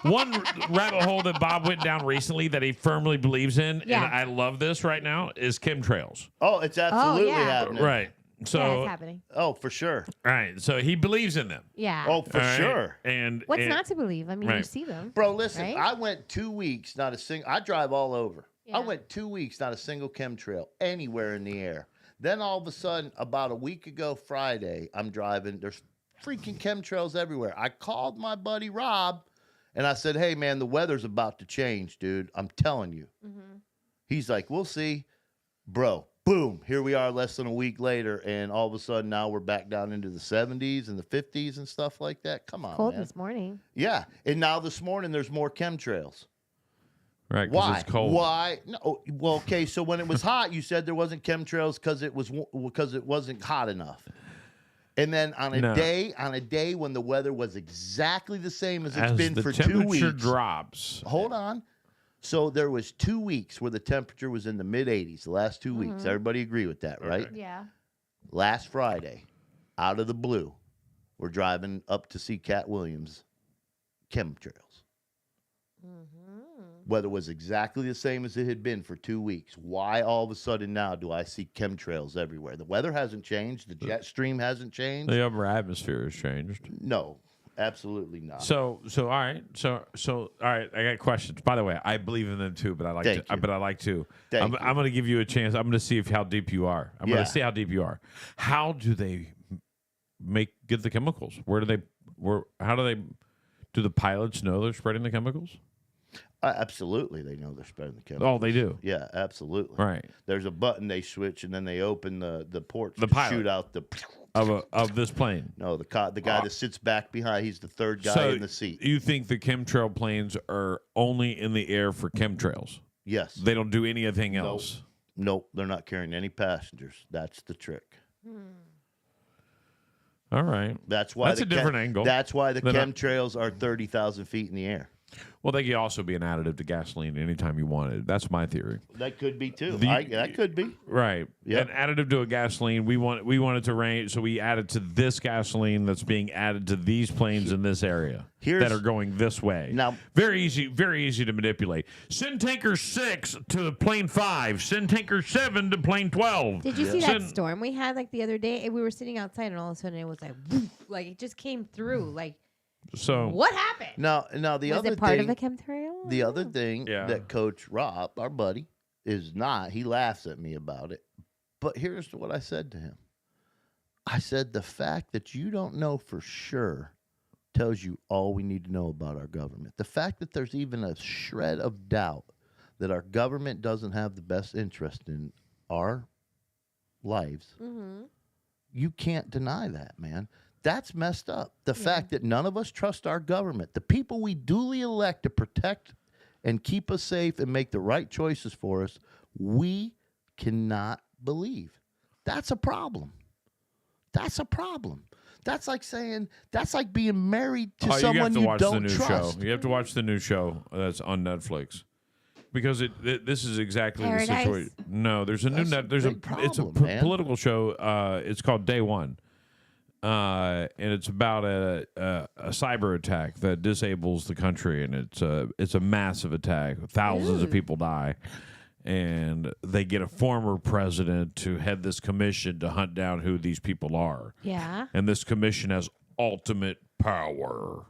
One rabbit hole that Bob went down recently that he firmly believes in, Yeah. and I love this right now, is chemtrails. Oh, it's absolutely yeah. happening. Right. So, Yeah, it's happening. Oh, for sure. right. So he believes in them. Yeah. Oh, for All right? sure. And What's and- not to believe? I mean, you Right. see them. Bro, listen, Right? I went 2 weeks, not a single. I drive all over. I Yeah. went 2 weeks, not a single chemtrail anywhere in the air. Then all of a sudden, about a week ago Friday, I'm driving. There's freaking chemtrails everywhere. I called my buddy Rob, and I said, "Hey, man, the weather's about to change, dude. I'm telling you." He's like, "We'll see." Bro, boom, here we are less than a week later, and all of a sudden now we're back down into the 70s and the 50s and stuff like that. Come on, Cold man. this morning. Yeah, and now this morning there's more chemtrails. Right. 'Cause Why? it's cold. Why? No. Well, okay. So when it was hot, you said there wasn't chemtrails because it wasn't hot enough. And then on a No. day when the weather was exactly the same as it's As been the for 2 temperature weeks. drops. Hold on. So there was 2 weeks where the temperature was in the mid 80s. The last 2 weeks. Everybody agree with that, right? Yeah. Last Friday, out of the blue, we're driving up to see Cat Williams. Chemtrails. Weather was exactly the same as it had been for 2 weeks. Why all of a sudden now do I see chemtrails everywhere? The weather hasn't changed. The jet stream hasn't changed. The upper atmosphere has changed. No, absolutely not. So all right. So all right. I got questions. By the way, I believe in them too, but I like Thank to. you. But I like to. Thank I'm going to give you a chance. I'm going to see how deep you are. I'm going Yeah. to see how deep you are. How do they get the chemicals? How do they? Do the pilots know they're spreading the chemicals? Absolutely, they know they're spreading the chemicals. Oh, they do. Yeah, absolutely. Right. There's a button they switch, and then they open the ports The to pilot. shoot out the. Of this plane. No, the guy that sits back behind. He's the third guy So in the seat. you think the chemtrail planes are only in the air for chemtrails? Yes. They don't do anything else. Nope, they're not carrying any passengers. That's the trick. All right. That's why That's a different angle. That's why the They're not- chemtrails are 30,000 feet in the air. Well, they could also be an additive to gasoline anytime you wanted. That's my theory. That could be too. The- That could be. Right. Yep. An additive to a gasoline. We want it to range, so we add it to this gasoline that's being added to these planes in this area Here's- that are going this way. Now- very easy to manipulate. Send tanker 6 to plane 5. Send tanker 7 to plane 12. Did you see that Send- storm we had like the other day? And we were sitting outside, and all of a sudden it was like, woof, like it just came through. Like, So what happened? Now the Was other it part thing, of a chemtrail? the other thing Yeah. that Coach Rob, our buddy, is not. He laughs at me about it. But here's what I said to him. I said the fact that you don't know for sure tells you all we need to know about our government. The fact that there's even a shred of doubt that our government doesn't have the best interest in our lives, you can't deny that, man. That's messed up. The fact that none of us trust our government, the people we duly elect to protect and keep us safe and make the right choices for us, we cannot believe. That's a problem. That's a problem. That's like saying, that's like being married to you someone have to you watch don't the new trust. show. You have to watch the new show that's on Netflix. Because this is exactly Paradise? the situation. No, there's a new That's a there's a big it's a problem, man. political show. It's called Day One, and it's about a cyber attack that disables the country, and it's a massive attack. Thousands of people die, and they get a former president to head this commission to hunt down who these people are. Yeah. And this commission has ultimate power.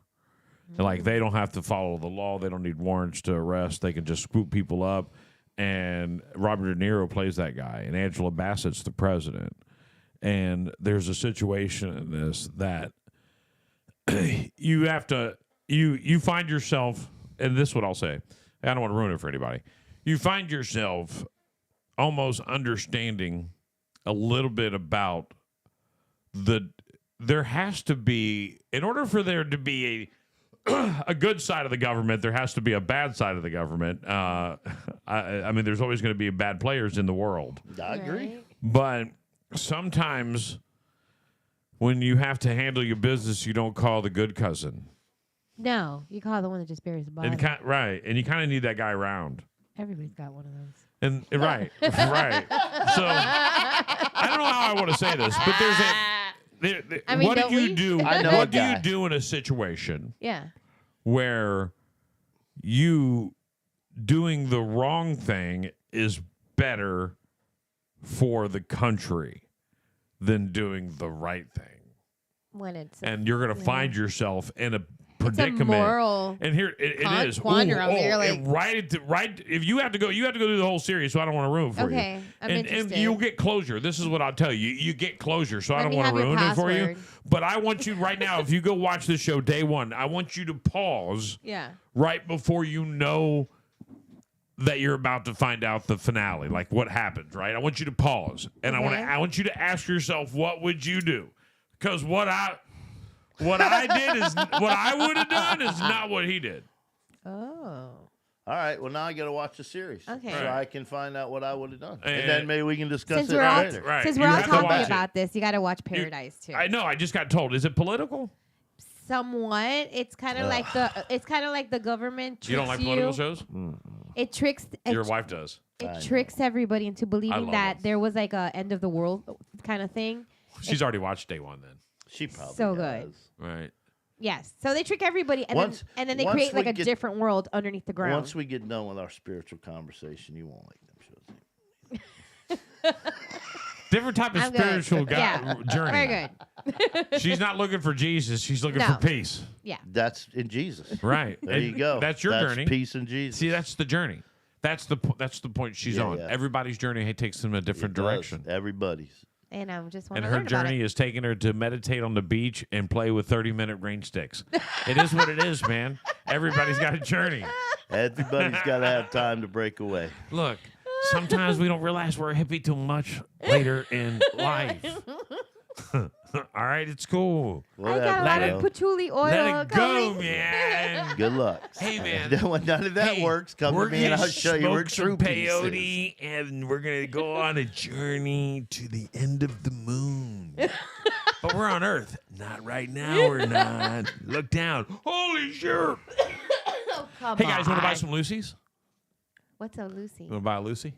And, like, they don't have to follow the law. They don't need warrants to arrest. They can just swoop people up. And Robert De Niro plays that guy, and Angela Bassett's the president. And there's a situation in this that you have to you find yourself, and this is what I'll say. I don't want to ruin it for anybody. You find yourself almost understanding a little bit about there has to be, in order for there to be a good side of the government, there has to be a bad side of the government. I mean, there's always going to be bad players in the world. I agree. Right. But sometimes when you have to handle your business, you don't call the good cousin. No, you call the one that just buries the body. And and you kind of need that guy around. Everybody's got one of those. And right. So I don't know how I want to say this, but I mean, what do don't you we? do? I know What a do you guy. do in a situation Yeah. where you doing the wrong thing is better for the country than doing the right thing? When it's And you're going to find yourself in a it's a predicament. moral. And here it is. quandrum. You're like- and right. If you have to go through the whole series, so I don't want to ruin it for you. Okay, I'm and interested. you'll get closure. This is what I'll tell you. You get closure, so I Let don't me want to have your ruin it for you. password. But I want you right now, if you go watch this show day one, I want you to pause Yeah. right before you know that you're about to find out the finale, like what happens, right? I want you to pause. And Okay. I want you to ask yourself, what would you do? Because what I did is what I would have done is not what he did. Oh. All right. Well, now I got to watch the series. Okay. So Right. I can find out what I would have done. And- And then maybe we can discuss Since it we're all later. Right. since You we're all have to talking watch it. about this, you got to watch Paradise too. I know. I just got told. Is it political? Somewhat. It's kind of like the government tricks You don't like political shows? It tricks. Your wife does. It tricks everybody into believing love that them. there was like a end of the world kind of thing. She's already watched day one then. She probably So does. good. Right. Yes. So they trick everybody, and Once- then they once create like we a get- different world underneath the ground. Once we get done with our spiritual conversation, you won't like them shows. Different type of I'm good. spiritual journey. Very good. She's not looking for Jesus. She's looking No. for peace. Yeah. That's in Jesus. Right. There And you go. That's your journey. Peace in Jesus. See, that's the journey. That's the point she's Yeah, on. yeah. Everybody's journey takes them in a different It does. direction. Everybody's. And I just want And to her learn about journey it. is taking her to meditate on the beach and play with 30-minute rain sticks. It is what it is, man. Everybody's got a journey. Everybody's got to have time to break away. Look, sometimes we don't realize we're a hippie too much later in life. All right, it's cool. I got a Whatever, lot bro. of patchouli oil. Let it go, coming. man. Good luck. Hey, man. Then when none of that Hey, works, come we're to me and gonna I'll show you where smoke true some peace is. peyote, and we're gonna go on a journey to the end of the moon. But we're on Earth. Not right now. We're not. Look down. Holy shit! Come Hey guys, want to buy on. some Lucy's? What's a Lucy? You want to buy a Lucy?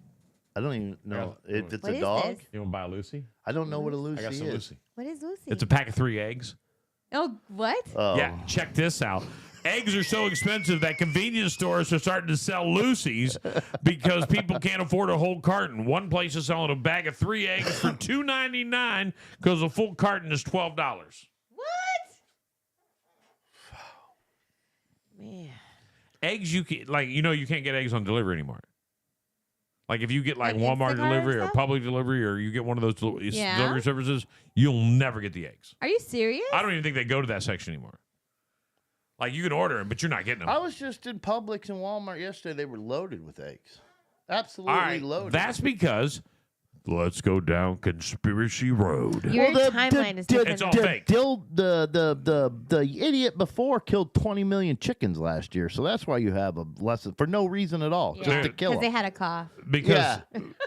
I don't even know Yeah. if it's What a is dog. this? You want to buy a Lucy? I don't know what a Lucy I got some is. Lucy. What is Lucy? It's a pack of 3 eggs. Oh, what? Oh, Yeah, check this out. Eggs are so expensive that convenience stores are starting to sell Lucy's because people can't afford a whole carton. One place is selling a bag of 3 eggs for $2.99 because a full carton is $12. What? Man. Eggs, you can you can't get eggs on delivery anymore. Like if you get like Like Walmart Instacart delivery and or stuff? public delivery or you get one of those Yeah? delivery services, you'll never get the eggs. Are you serious? I don't even think they go to that section anymore. Like you can order them, but you're not getting them. I was just in Publix and Walmart yesterday. They were loaded with eggs. Absolutely All right, loaded. that's because let's go down conspiracy road. Your timeline is different. It's all than- fake. The idiot before killed 20 million chickens last year, so that's why you have a lesson for no reason at all, just to Dude. kill Because they them. had a cough. Because Yeah,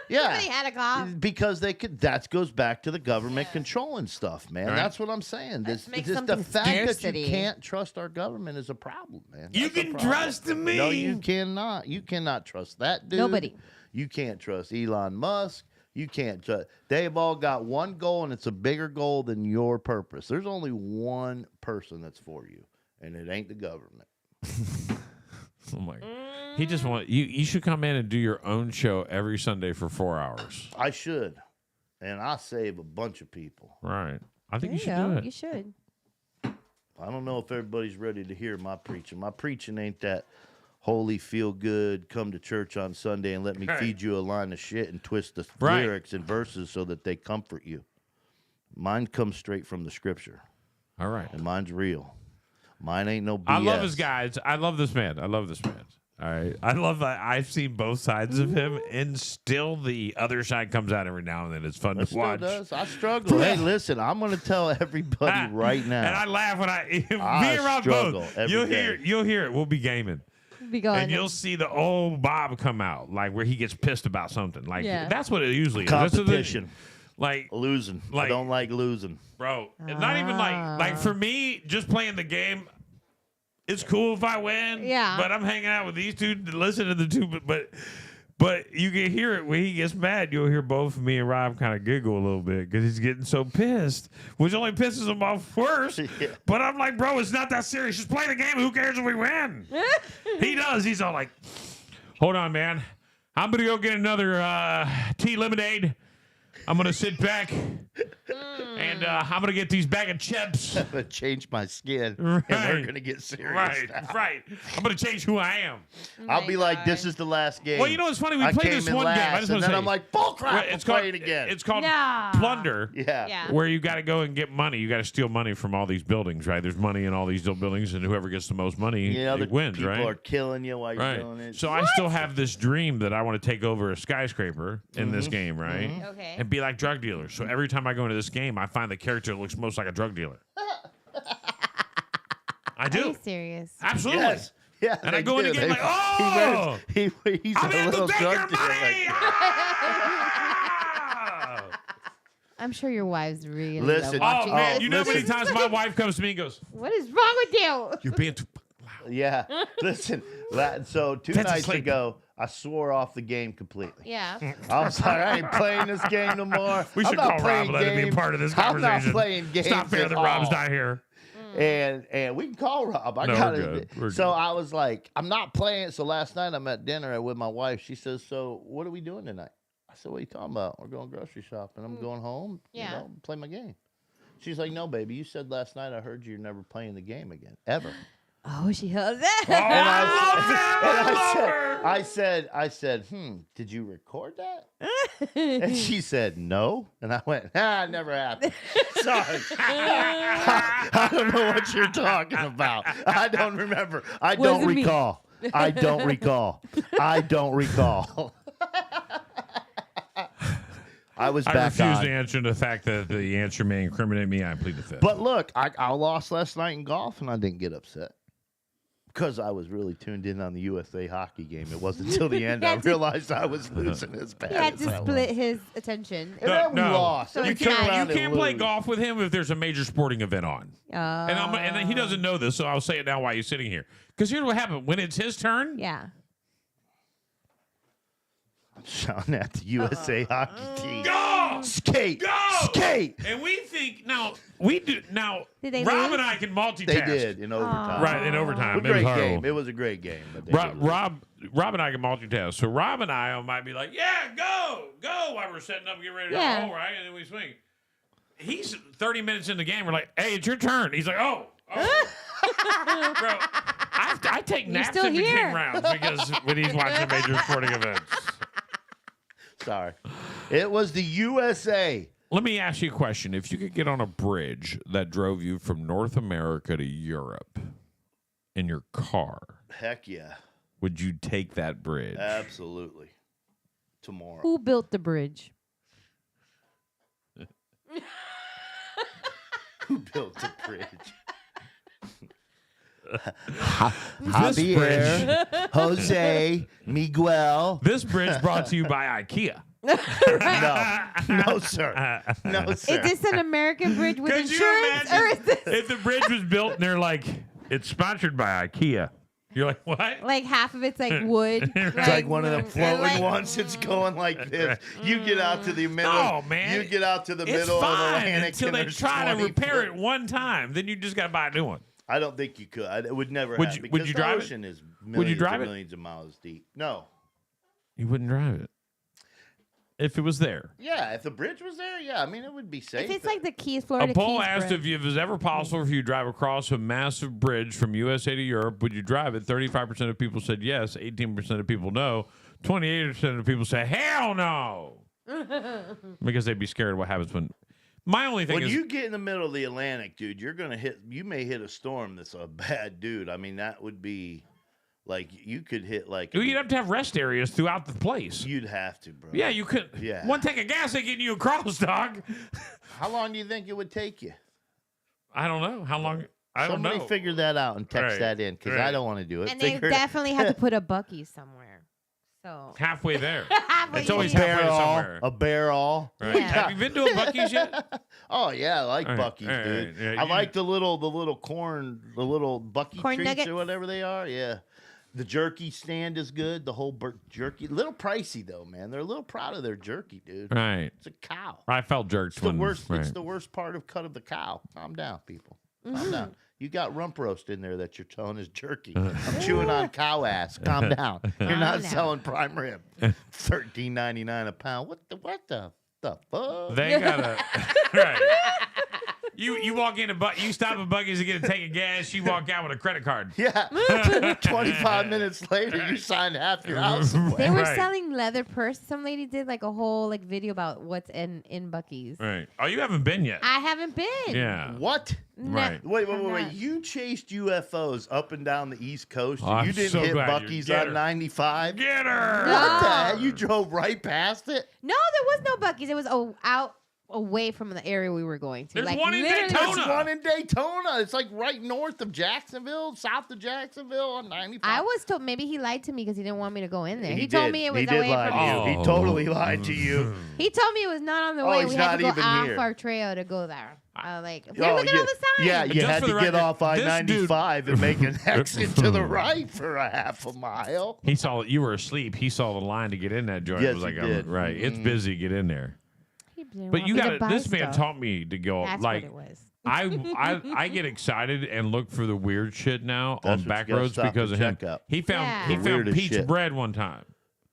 yeah. They had a cough. Because they could. That goes back to the government controlling stuff, man. Right. That's what I'm saying. Let's This, make the something fact that scarcity. you can't trust our government is a problem, man. You That's a can problem. trust me. No, you cannot. You cannot trust that dude. Nobody. You can't trust Elon Musk. You can't trust. They've all got one goal, and it's a bigger goal than your purpose. There's only one person that's for you, and it ain't the government. Oh my! He just want you. You should come in and do your own show every Sunday for 4 hours. I should, and I save a bunch of people. Right. I think There you should go. do it. You should. I don't know if everybody's ready to hear my preaching. My preaching ain't that holy, feel good, come to church on Sunday and let me Right. feed you a line of shit and twist the Right. lyrics and verses so that they comfort you. Mine comes straight from the scripture, All right. and mine's real. Mine ain't no BS. I love his guys. I love this man. I love this man. All right. I love that. I've seen both sides of him, and still the other side comes out every now and then. It's fun It to still watch. does. I struggle. Hey, listen, I'm going to tell everybody right now. And I laugh when me I and Rob struggle both. every You'll day. hear. You'll hear it. We'll be gaming. Be going. And you'll see the old Bob come out, like where he gets pissed about something. Like Yeah. that's what it usually is. That's the- Competition. like, Losing. Like- I don't like losing. bro, it's not even like for me, just playing the game. It's cool if I win. Yeah. But I'm hanging out with these two to listen to the two. But you can hear it when he gets mad. You'll hear both me and Rob kind of giggle a little bit because he's getting so pissed, which only pisses him off worse. Yeah. But I'm like, bro, it's not that serious. Just play the game. Who cares if we win? He does. He's all like, hold on, man. I'm going to go get another tea lemonade. I'm going to sit back and I'm going to get these bag of chips. I'm going to change my skin, and we're Right. going to get serious. Right, now. right. I'm going to change who I am. I'll be like, this is the last game. Well, you know what's funny? We I played came this in one game. I last, just and want to then say. I'm like, bull crap, Well, let's play it again. It's called No. Plunder. yeah. Yeah. Where you got to go and get money. You got to steal money from all these buildings, right? There's money in all these buildings, and whoever gets the most money Yeah, other wins, people right? are killing you while you're doing Right. it. So I still have this dream that I want to take over a skyscraper in this game, right? Okay. And be like drug dealers. So every time I go into this game, I find the character that looks most like a drug dealer. I Are you do. serious? Absolutely. Yes. Yeah, And I they go in do. the game They- like, oh! he's I'm a here to little take your drug dealer. money! Like, Ah! I'm sure your wives really Listen. love watching Oh, man. this. You know how many listen. times my wife comes to me and goes, What is wrong with you? you're being too loud. yeah. Listen. So 2 That's nights asleep. ago, I swore off the game completely. Yeah. I was like, I ain't playing this game no more. We I'm should not call Rob playing and let him be a games. part of this I'm conversation. not playing games. It's not fair at that Rob's all. not here. And we can call Rob. I No, got we're it. good. We're So good. I was like, I'm not playing. So last night I'm at dinner with my wife. She says, "So what are we doing tonight?" I said, "What are you talking about? We're going grocery shopping. I'm going home. Yeah. You know, play my game." She's like, "No, baby. You said last night. I heard you're never playing the game again, ever." Oh, she held that. And Oh, I said, did you record that? And she said, no. And I went, never happened. Sorry. I don't know what you're talking about. I don't remember. I don't Wasn't me. recall. I don't recall. I don't recall. I was I back refuse on. to answer the fact that the answer may incriminate me. I plead the fifth. But look, I lost last night in golf, and I didn't get upset. Because I was really tuned in on the USA hockey game. It wasn't until the end I had to- realized I was losing as bad He had as to I was. split his attention. And then we lost. So And you it's we turned not- around can't and play lose. golf with him if there's a major sporting event on. And he doesn't know this, so I'll say it now while he's sitting here. Because here's what happened. When it's his turn, Yeah. I'm shouting at the USA hockey team. go! Skate! Go! Skate! And we think, Rob Did they and lose? I can multitask. They did in overtime. Right, in overtime. A It was great horrible. game. It was a great game. But they Rob, did lose. Rob and I can multitask. So Rob and I might be like, yeah, go while we're setting up and getting ready to Yeah. roll, right? And then we swing. He's 30 minutes in the game. We're like, hey, it's your turn. He's like, oh. Bro, I take naps still in between here. rounds because when he's watching major sporting events. Sorry. It was the USA. Let me ask you a question. If you could get on a bridge that drove you from North America to Europe in your car, Heck yeah. would you take that bridge? Absolutely. Tomorrow. Who built the bridge? Who built the bridge? This Javier, Jose, Miguel. This bridge brought to you by IKEA. No, sir. No, sir. Is this an American bridge with Could you insurance? Or is imagine this if the bridge was built and they're like, it's sponsored by IKEA? You're like, what? like half of it's like wood? It's like one of the and floating like- ones. It's going like this. You get out to the middle. Oh, man. You get out to the It's middle of the fine Atlantic until and they there's try to 20 repair it foot. one time. Then you just got to buy a new one. I don't think you could. It would never Would happen you- would because you the drive it? ocean is Would you millions drive and it? millions of miles deep. No. You wouldn't drive it if it was there. Yeah, if the bridge was there, yeah. I mean, it would be safe. If it's like the Keys, Florida A poll Keys asked Bridge. if it was ever possible for you to drive across a massive bridge from USA to Europe. Would you drive it? 35% of people said yes. 18% of people no. 28% of people say hell no. Because they'd be scared of what happens when. My only thing when is you get in the middle of the Atlantic, dude, you're gonna hit. You may hit a storm that's a bad dude. I mean, that would be like you could hit like. you'd have to have rest areas throughout the place. You'd have to, bro. Yeah, you could. Yeah. One tank of gas ain't getting you across, dog. How long do you think it would take you? I don't know how long. I don't Somebody know. figure that out and text Right, that in because I right. don't want to do it. And they Figure it- definitely have to put a Buc-ee's somewhere. So Halfway there. halfway It's always there. halfway barrel, somewhere. a barrel. Right. Yeah. Have you been to a Buc-ee's yet? Oh yeah, I like All right, Buc-ee's, all right, dude. yeah, I you- like the little corn, the little Bucky Corn treats nuggets? or whatever they are. Yeah, the jerky stand is good. The whole jerky, little pricey though, man. They're a little proud of their jerky, dude. Right. It's a cow. I felt jerked It's the when. worst. Right. It's the worst part of cut of the cow. Calm down, people. Mm-hmm. Calm down. You got rump roast in there that you're telling is jerky. Uh-huh. I'm chewing on cow ass. Calm down. You're not Calm down. selling prime rib. $13.99 a pound. What the fuck? They gotta. Right. You walk into you stop at Buc-ee's to get a tank of gas. You walk out with a credit card. Yeah. 25 minutes later, you signed half your house away. They were Right. selling leather purses. Some lady did like a whole like video about what's in Buc-ee's. Right. Oh, you haven't been yet. I haven't been. Yeah. What? No, Right. Wait. I'm not. You chased UFOs up and down the East Coast. And I'm you didn't so hit glad you Buc-ee's get on her. 95? Get her. No. What the heck? You drove right past it? No, there was no Buc-ee's. It was out away from the area we were going to. There's like one in literally- Daytona. There's one in Daytona. It's like right north of Jacksonville, south of Jacksonville on 95. I was told maybe he lied to me because he didn't want me to go in there. He did. told me it was He did away lie from to here. you. He Oh. totally lied to you. He told me it was not on the Oh, way. he's We had not to go even off here. our trail to go there. I was like, Oh, look at all the signs. Yeah, you Just had for to the get record, off this I-95 and make an exit to the right for a half a mile. He saw you were asleep. He saw the line to get in that joint. Yes, was like, he I'm- did. right. It's busy. Get in there. He didn't But want you me to got buy this man stuff. taught me to go That's like what it was. I get excited and look for the weird shit now That's on what back you gotta roads stop because of and him. check out. He found Yeah. he The found weirdest peach shit. bread one time.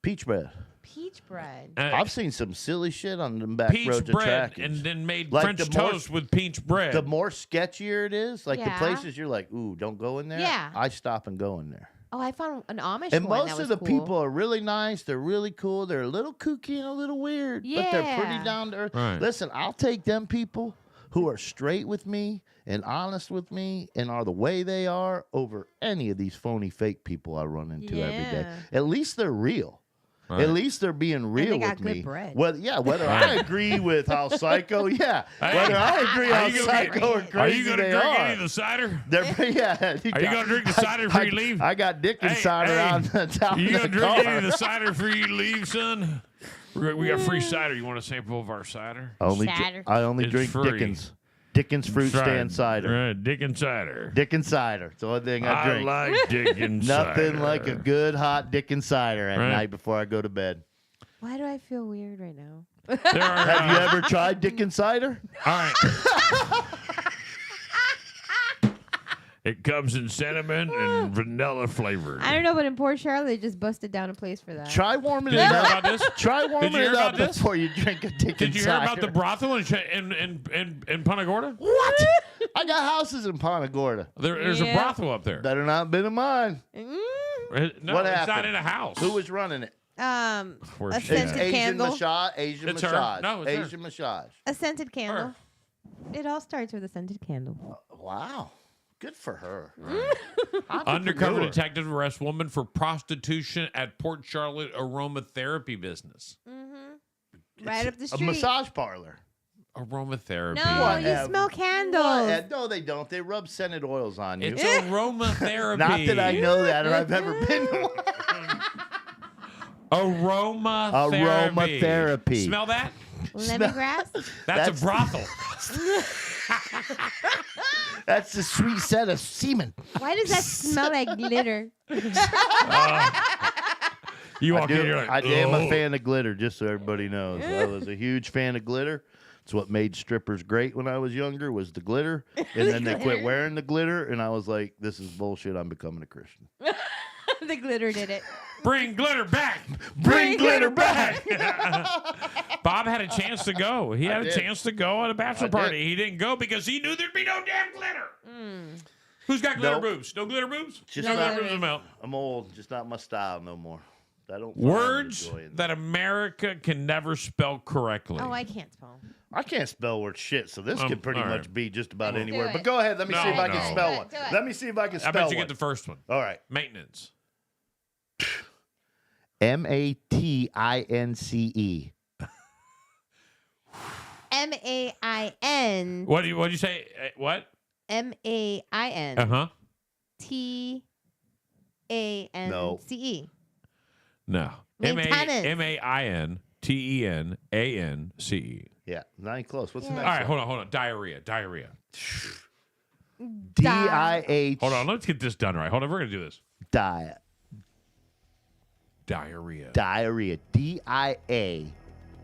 Peach bread. Peach bread. I've seen some silly shit on them back Peach roads bread attractions. and then made Like French the more- toast with peach bread. The more sketchier it is, like the Yeah. places you're like, ooh, don't go in there. Yeah. I stop and go in there. Oh, I found an Amish And one that most was of the cool. people are really nice. They're really cool. They're a little kooky and a little weird, but they're pretty Yeah. down to earth. Right. Listen, I'll take them people who are straight with me and honest with me and are the way they are over any of these phony fake people I run into every day. Yeah. At least they're real. Right. At least they're being real got with good me. bread. Whether I agree with how psycho, yeah. Hey, Whether I agree are how you gonna psycho or Are crazy you going to they drink are. any of the cider? They're, yeah. Are you going to drink the cider before you leave? I got dick and Hey, cider hey, on the top You of going the to drink car. any of the cider before you leave, son? We got free cider. You want a sample of our cider? I only Cider. drink It's free. Dickens fruit That's right. stand cider. Right, Dickens cider. Dickens cider. It's the only thing I drink. like Dickens Nothing cider. like a good hot Dickens cider at Right. night before I go to bed. Why do I feel weird right now? There are, Have you ever tried Dickens cider? All right. It comes in cinnamon and vanilla flavored. I don't know, but in Port Charlotte, they just busted down a place for that. Try warming Did it you hear up. about this? Try warming Did you hear it up about this? before you drink a Dickens Did you hear about the cider. brothel in Punta Gorda? What? I got houses in Punta Gorda. There's a Yeah. brothel up there. Better not been in mine. Mm. No, What it's not happened? in a house. Who was running it? Where's A she at? scented Asian candle. massage. Asian It's her. massage. No, it's her. Asian massage. A scented candle. Her. It all starts with a scented candle. Wow. Good for her. Undercover Entrepreneur. detective arrests woman for prostitution at Port Charlotte aromatherapy business. Right up the A street. massage parlor. Aromatherapy. No, Whatever. you smell candles. What? No, they don't. They rub scented oils on you. It's aromatherapy. Not that I know that or I've ever been to one. Aromatherapy. Aromatherapy. Smell that? Lemongrass. That's a That's- brothel. That's the sweet scent of semen. Why does that smell like glitter? You walk in, you're like, I am "Oh." a fan of glitter, just so everybody knows. I was a huge fan of glitter. It's what made strippers great when I was younger was the glitter. And then they quit wearing the glitter. And I was like, this is bullshit. I'm becoming a Christian. The glitter did it. Bring glitter back. Bring glitter back. Bob had a chance to go. He had a did. chance to go at a bachelor I did. party. He didn't go because he knew there'd be no damn glitter. Who's got glitter Nope. boobs? No glitter boobs? Just No not, glitter Boobs in the mouth. I'm old. Just not my style no more. I don't find Words enjoying that America can never spell correctly. Oh, I can't spell. I can't spell word shit, so this could pretty all right. much be just about Do anywhere. it. But go ahead. Let me see if I No, can no. spell Do it, one. do it. Let me see if I can I spell bet you one. get the first one. All right. Maintenance. MATINCE. MAIN. What'd you say? What? MAIN. Uh-huh. TANCE. No. Maintenance. MAINTENANCE. Yeah, not even close. What's the Yeah. next All right, one? hold on. Diarrhea. DIH. Hold on, let's get this done right. Hold on, we're going to do this. Diarrhea. Diarrhea. DIA.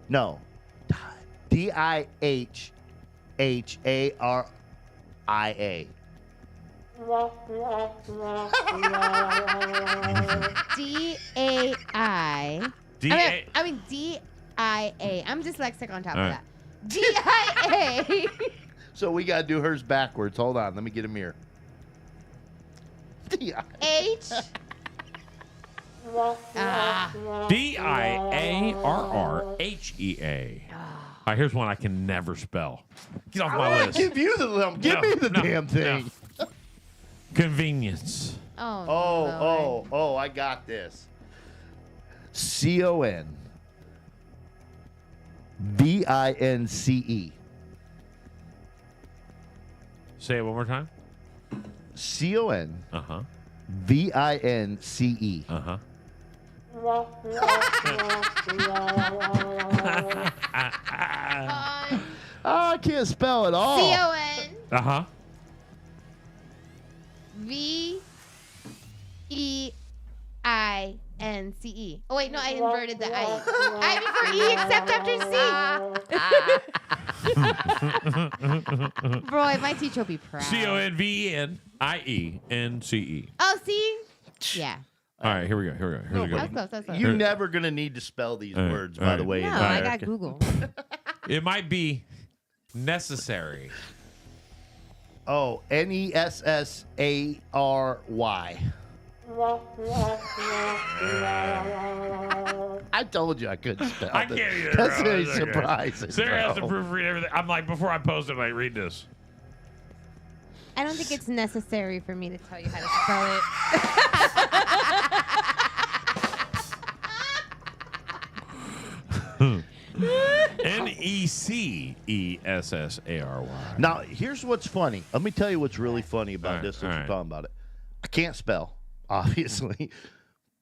No. DIHHARIA. DAI. D-A- I mean DIA. I'm dyslexic on top All of right. that. DIA. So we got to do hers backwards. Hold on. Let me get a mirror. DI. H. Ah. DIARRHEA. All right, here's one I can never spell. Get off my list. Give you the Give No, me the no, damn thing. no. Convenience. Oh. Lord. Oh, I got this. CONVINCE. Say it one more time. CONVINCE. Uh-huh. Uh-huh. Oh, I can't spell it all. CON. Uh-huh. VEINCE. Oh wait, no, I inverted the I. I before E except after C. Boy, my teacher will be proud. CONVENIENCE. Oh, see? Yeah. All right, here we go. Here's a good That's one. close. That's close. You're never gonna need to spell these All right, words, all by right. the way. No, in I America. got Google. It might be necessary. Oh, NESSARY. I told you I couldn't spell I it. can't either. That's bro. very It's okay. surprising. Sarah has to bro. proofread everything. I'm like, before I post it, I'm like, read this. I don't think it's necessary for me to tell you how to spell it. NECESSARY. Now, here's what's funny. Let me tell you what's really funny about All right, this since all we're right. talking about it. I can't spell, obviously,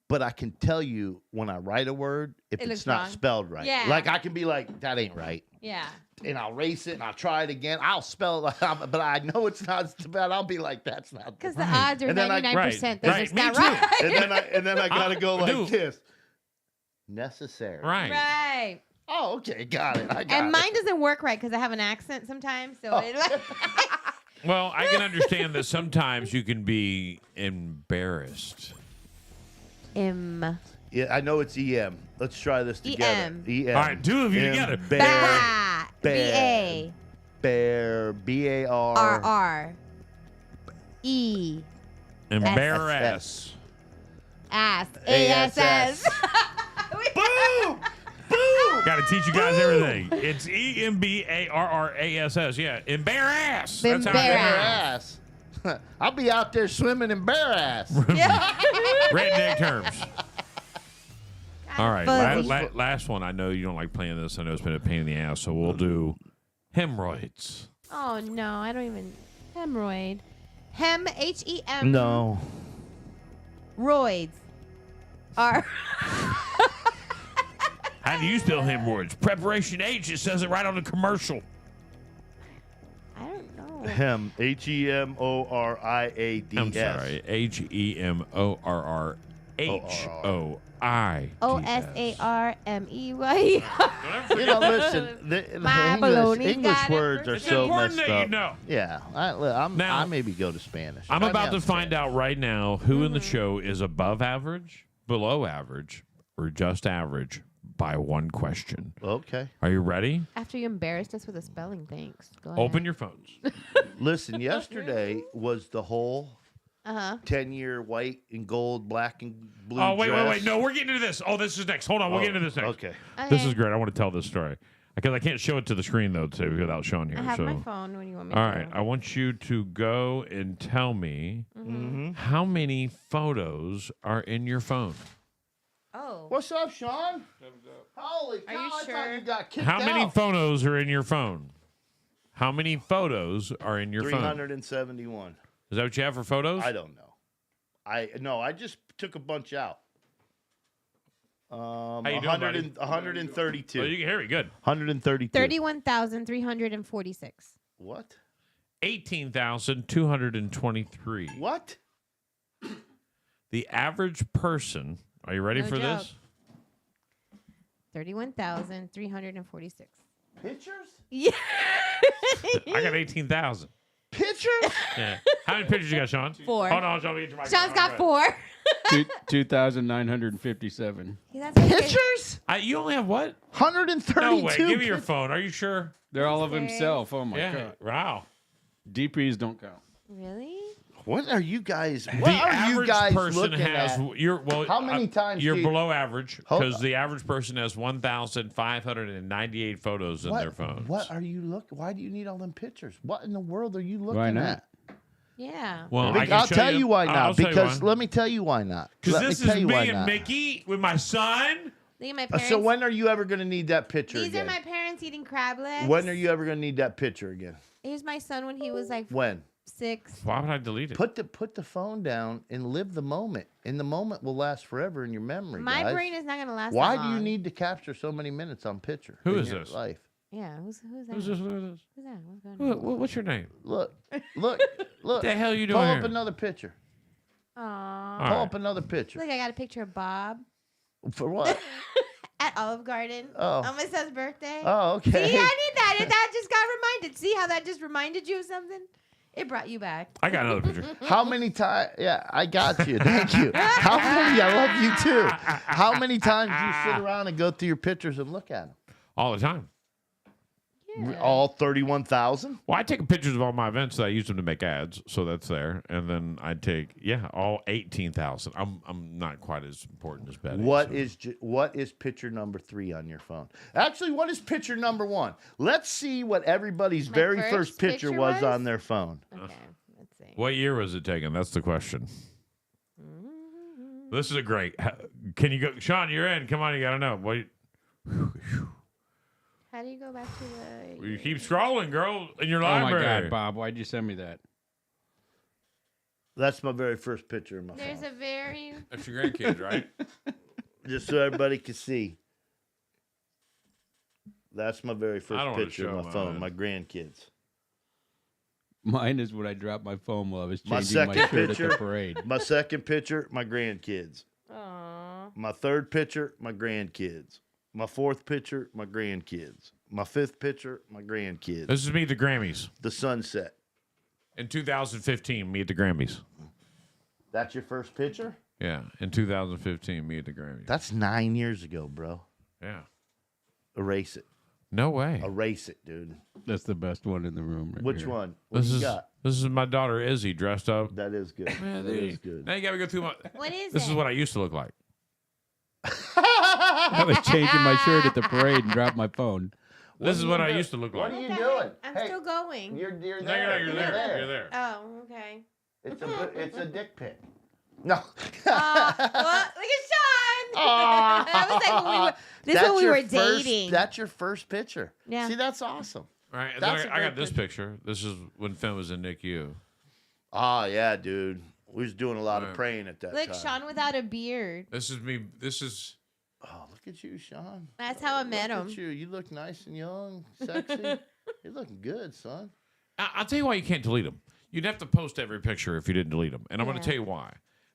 but I can tell you when I write a word if It it's looks not wrong. spelled right. Yeah. Like I can be like, that ain't right. Yeah. And I'll erase it and I'll try it again. I'll spell it, but I know it's not spelled. I'll be like, that's not. Because the odds are And then I- 99% Right, that right, it's me not too. right. And then I gotta go like Dude. this. Necessary. Right. Right. Oh, okay, got it. I got And it. mine doesn't work right because I have an accent sometimes. So it Well, I can understand that sometimes you can be embarrassed. M. Yeah, I know it's EM. Let's try this together. EM. EM. All right, two of you together. Bear. Ba. Bear. Bear. BAR. B-A-R-R. E. Embarrass. Ass. A-S-S. Boom! Boom! Got to teach you guys everything. It's EMBARRASS. Yeah, embarrass. That's how Bear Embarrass. ass. I'll be out there swimming in bear ass. redneck terms. All right, Fuzzy. last one. I know you don't like playing this. I know it's been a pain in the ass, so we'll do hemorrhoids. Oh, no. I don't even. Hemorrhoid. Hem. H-E-M. No. Roids. R. How do you spell hemorrhoids? Preparation H. It says it right on the commercial. I don't know. Hem. HEMORIADS. I'm sorry. HEMORRIADS. H-O-I. OSARMEY. You know, listen, the My baloney's English got it words are It's so important messed that you up. know. Yeah, Now- I maybe go to Spanish. I'm Try me about out to in find Spanish. out right now who in the show is above average, below average, or just average by one question. Okay. Are you ready? After you embarrassed us with a spelling, thanks. Go ahead. Open your phones. Listen, yesterday was the whole Uh-huh. 10-year white and gold, black and blue Oh, wait. dress. No, we're getting into this. Oh, this is next. Hold on. We'll get into this next. Okay. This Okay. is great. I want to tell this story because I can't show it to the screen, though, too, without showing here. I have so. my phone when you want me All to. right. I want you to go and tell me Mm-hmm. how many photos are in your phone. Oh. What's up, Sean? Holy cow, you I thought sure? you got kicked How many out. photos are in your phone? How many photos are in your phone? 371. Is that what you have for photos? I don't know. I just took a bunch out. How you doing, buddy? 132. Oh, you can hear me. Good. 132. 31,346. What? 18,223. What? The average person. Are you ready No for joke. this? 31,346. Pictures? Yeah. I got 18,000. Pictures? Yeah. How many pictures you got, Sean? 4. Hold on, Sean. Get your mic. Sean's got 4. 2,957. That's okay. Pictures? You only have what? 132. No way. Give me your pic- phone. Are you sure? They're all of Okay. himself. Oh my Yeah. god. Wow. DPs don't count. Really? What are you guys? What The are you average guys person looking has. at? You're well. How many times You're do you- below average Hold because on. the average person has 1,598 photos in their phones. What are you looking? Why do you need all them pictures? What in the world are you looking Why not? at? Yeah. Well, I'll I can show tell you why I'll not. tell you Because why. let me tell you why not. Because Let this me tell is you me why and not. Mickey with my son. Look at my parents. So when are you ever going to need that picture These again? are my parents eating crab legs. When are you ever going to need that picture again? Here's my son when he was like When? 6. Why would I delete it? Put the phone down and live the moment. And the moment will last forever in your memory. My guys. brain is not going to last Why that do you long. need to capture so many minutes on picture? Who in is your this? Life? Yeah, who's that? Who's this? Who is this? Who's that? What's going on? What's your name? Look. What the hell are you Pull doing up here? another picture. Aww. All Pull right. up another picture. Look, I got a picture of Bob For what? at Olive Garden Oh. on my son's birthday. Oh, okay. See, I need that. And that just got reminded. See how that just reminded you of something? It brought you back. I got another picture. How many times? Yeah, I got you. Thank you. How many? I love you too. How many times do you sit around and go through your pictures and look at them? All the time. Yeah. All 31,000? Well, I take pictures of all my events. I use them to make ads, so that's there. And then I take all 18,000. I'm not quite as important as Betty. What so. is picture number 3 on your phone? Actually, what is picture number 1? Let's see what everybody's My very first first picture picture was was? on their phone. Okay, let's see. What year was it taken? That's the question. This is a great. Can you go, Sean? You're in. Come on, you gotta know. What? How do you go back to the... You keep scrolling, girl, in your Oh my library. god, Bob, why'd you send me that? That's my very first picture in my There's phone. a very... That's your grandkids, right? Just so everybody can see. That's my very I first don't wanna picture show on my phone. mine. My grandkids. Mine is when I dropped my phone while I was My changing my second shirt at picture. the parade. My second picture, my grandkids. Aww. My third picture, my grandkids. My fourth picture, my grandkids. My fifth picture, my grandkids. This is me at the Grammys The sunset. in 2015. Me at the Grammys. That's your first picture? Yeah, in 2015, me at the Grammys. That's 9 years ago, bro. Yeah. Erase it. No way. Erase it, dude. That's the best one in the room. Right Which here. one? What This do you is got? this is my daughter Izzy dressed up. That is good. Man, that is good. Now you gotta go through my. What is This it? is what I used to look like. I was changing my shirt at the parade and dropped my phone. This is what I used to look What like. are you the doing? heck? I'm Hey, still going. You're No, there. you're there. You're there. Oh, okay. It's a dick pic. No. Well, look at Sean. That was like when we were. This is when we your were first- dating. That's your first picture. Yeah. See, that's awesome. All right, and then That's a I got great this picture. This is when Finn was in NICU. Oh, yeah, dude. We was doing a lot of Right. praying at that Look, time. Sean without a beard. This is me. This is. Oh, look at you, Sean. That's how I met Look him. at you. You look nice and young, sexy. You're looking good, son. I'll tell you why you can't delete them. You'd have to post every picture if you didn't delete them, and I'm going Yeah. to tell you why.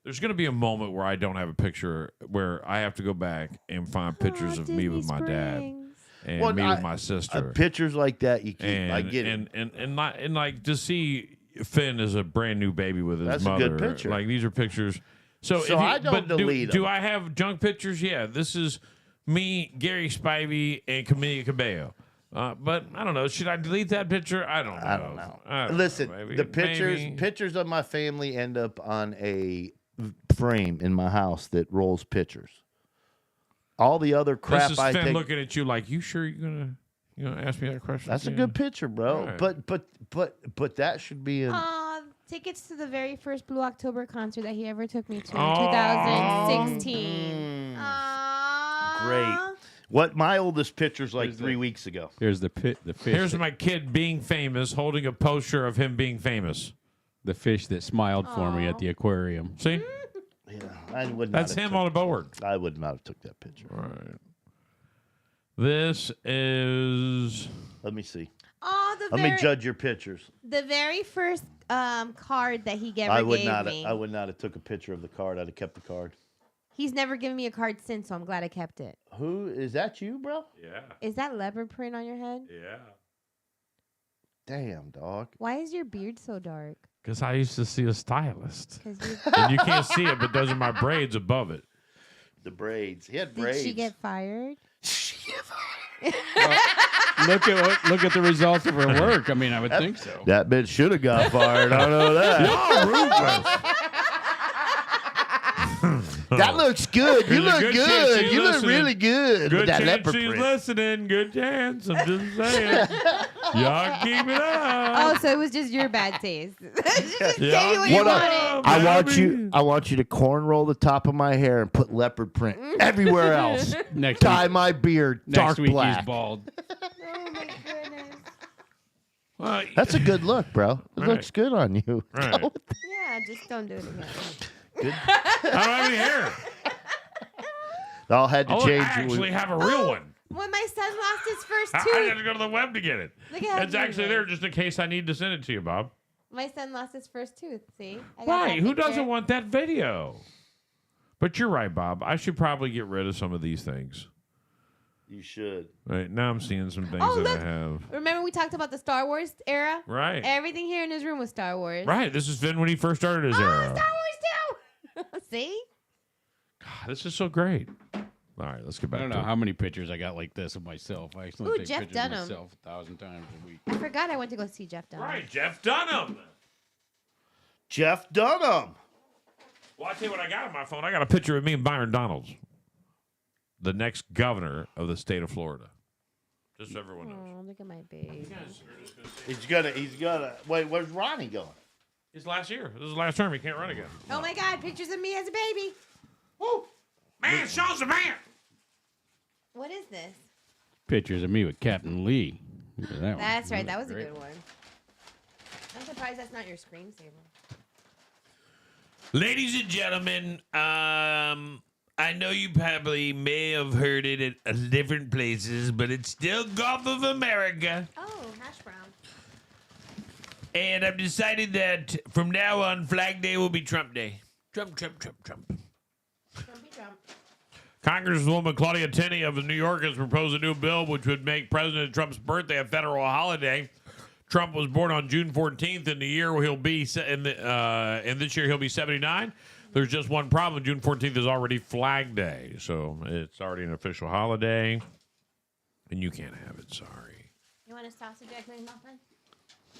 There's going to be a moment where I don't have a picture, where I have to go back and find pictures Aw, of me with Disney my dad Springs. and Well, me I- with my sister. Pictures like that you keep. and I get it. and like to see Finn as a brand new baby with his That's a mother. good picture. Like these are pictures. So, So if you, I don't but delete do 'em. I have junk pictures? Yeah, this is me, Gary Spivey, and Camila Cabello. But I don't know. Should I delete that picture? I don't know. I don't know. I don't Listen, know, maybe- the maybe. pictures of my family end up on a frame in my house that rolls pictures. All the other crap This is I Finn take. looking at you like, you sure you're gonna ask me that question? That's a again?" good picture, bro. Right. But that should be in. Tickets to the very first Blue October concert that he ever took me to in Aw. 2016. Aww. Great. What my oldest picture's like Where's the- 3 weeks ago. Here's the fish. Here's my kid being famous, holding a poster of him being famous. the fish that smiled for me Aw. at the aquarium. See, Yeah, I would not. that's have him took- on a board. I would not have took that picture. All right. This is. Let me see. Oh, Let me judge your pictures. the very first card that he ever I would gave not. me. I would not have took a picture of the card. I'd have kept the card. He's never given me a card since, so I'm glad I kept it. Who is that? You, bro? Yeah. Is that leopard print on your head? Yeah. Damn, dog. Why is your beard so dark? Because I used to see a stylist. 'Cause you, And you can't see it, but those are my braids above it. The braids. He had did braids. she get fired? Look at the results of her work. I mean, I would think so. That bitch should have got fired. I know that. That looks good. You There's a look good chance good. she's You look listening. really good with Good that chance leopard she's print. listening. Good chance. I'm just saying. Y'all keep it up. Oh, so it was just your bad taste. Just Yeah. tell you what you What up? wanted. I want you to cornroll the top of my hair and put leopard print everywhere else. Next Dye week, my beard next dark week black. he's bald. Oh my goodness. Well, That's a good look, bro. It Right. looks good on you. Right. Yeah, just don't do it again. I don't have any hair. All had to Oh, look, change. I actually have a real one. When my son lost his first I had tooth, to go to the web to get it. look at how It's actually cute it there is. just in case I need to send it to you, Bob. My son lost his first tooth. See? I got Why? that Who picture. doesn't want that video? But you're right, Bob. I should probably get rid of some of these things. You should. Right now, I'm seeing some things Oh, that look. I have. Remember we talked about the Star Wars era? Right. Everything here in his room was Star Wars. Right. This is Finn when he first started his Oh, era. Star Wars too. See? God, this is so great. All right, let's get I back don't to know it. how many pictures I got like this of myself. I still Ooh, take Jeff pictures Dunham. of myself 1,000 times a week. I forgot I went to go see Jeff Dunham. Right, Jeff Dunham. Jeff Dunham. Well, I tell you what I got on my phone. I got a picture of me and Byron Donalds, the next governor of the state of Florida. Just so everyone knows. Oh, look at my baby. He's gonna. Wait, where's Ronnie going? It's last year. This is his last term. He can't run again. Oh my God, pictures of me as a baby. Woo! Man, Sean's the man. What is this? Pictures of me with Captain Lee. Look at that one. That's right. That was Great. a good one. I'm surprised that's not your screensaver. Ladies and gentlemen, I know you probably may have heard it at different places, but it's still Gulf of America. Oh, hash brown. And I've decided that from now on, Flag Day will be Trump Day. Trump. Trumpy Trump. Congresswoman Claudia Tenney of New York has proposed a new bill which would make President Trump's birthday a federal holiday. Trump was born on June 14th. In the year he'll be in this year he'll be 79. There's just one problem. June 14th is already Flag Day, so it's already an official holiday, and you can't have it. Sorry. You want a sausage egg McMuffin?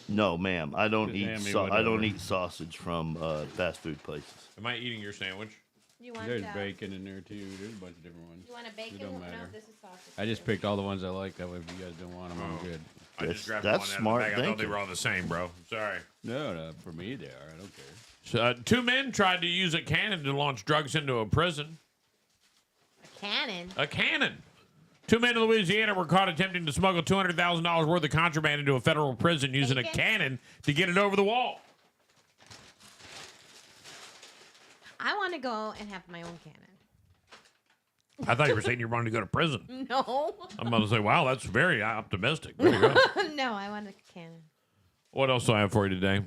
No, ma'am. I don't Just eat. hand me I don't whatever. eat sausage from fast food places. Am I eating your sandwich? You want There's bacon in there too. There's a bunch of different ones. You want a bacon? It don't No, matter. this is sausage. I just picked all the ones I like. That way, if you guys don't want them, I'm good. I just grabbed That's one out of the smart bag. I thought they thinking. were all the same, bro. Sorry. No, for me they are. I don't care. So, two men tried to use a cannon to launch drugs into a prison. A cannon. A cannon. Two men in Louisiana were caught attempting to smuggle $200,000 worth of contraband into a federal prison using a cannon to get it over the wall. I want to go and have my own cannon. I thought you were saying you wanted to go to prison. No. I'm about to say, wow, that's very optimistic. There you go. No, I want a cannon. What else do I have for you today?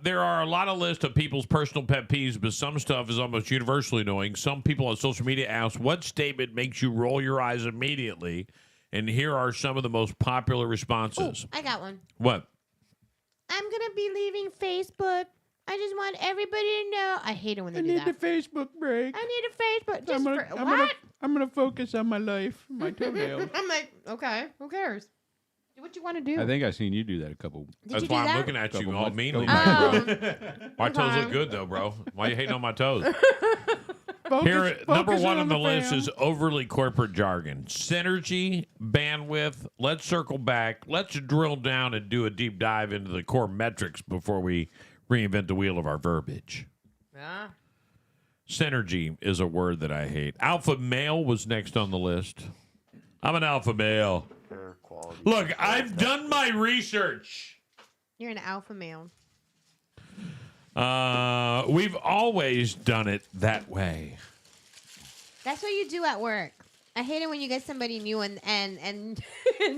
There are a lot of lists of people's personal pet peeves, but some stuff is almost universally annoying. Some people on social media ask, what statement makes you roll your eyes immediately? And here are some of the most popular Oh, responses. I got one. What? I'm gonna be leaving Facebook. I just want everybody to know. I hate it when they do that. Facebook break. I need a Facebook. Just for, what? I'm gonna focus on my life, my toenail. I'm like, okay, who cares? Do what you want to do. I think I seen you do that a couple. Did That's you do why I'm that? looking at you Couple all months- meanly. couple bro. My toes Okay. look good, though, bro. Why you hating on my toes? Focus, Here, number focusing one on the fam. list is overly corporate jargon. Synergy, bandwidth. Let's circle back. Let's drill down and do a deep dive into the core metrics before we reinvent the wheel of our verbiage. Yeah. Synergy is a word that I hate. Alpha male was next on the list. I'm an alpha male. Air quality. Look, I've done my research. You're an alpha male. We've always done it that way. That's what you do at work. I hate it when you get somebody new and and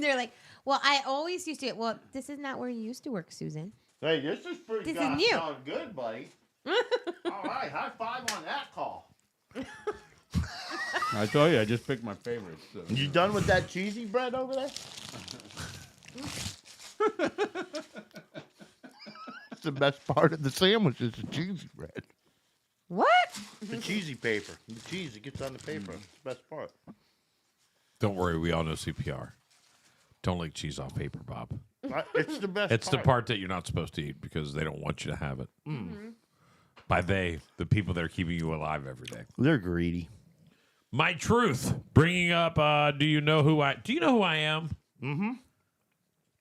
they're like, well, I always used to. Well, this is not where you used to work, Susan. Hey, this is pretty This is new. goddamn good, buddy. All right, high five on that call. I told you, I just picked my favorites. So. You done with that cheesy bread over there? That's the best part of the sandwich is the cheesy bread. What? The cheesy paper. The cheese that gets on the paper. That's the best part. Don't worry, we all know CPR. Don't lick cheese off paper, Bob. It's the best It's the part that you're not supposed to eat because they don't want you to have it. By they, the people that are keeping you alive every day. They're greedy. My truth, bringing up, do you know who I am? Mm-hmm.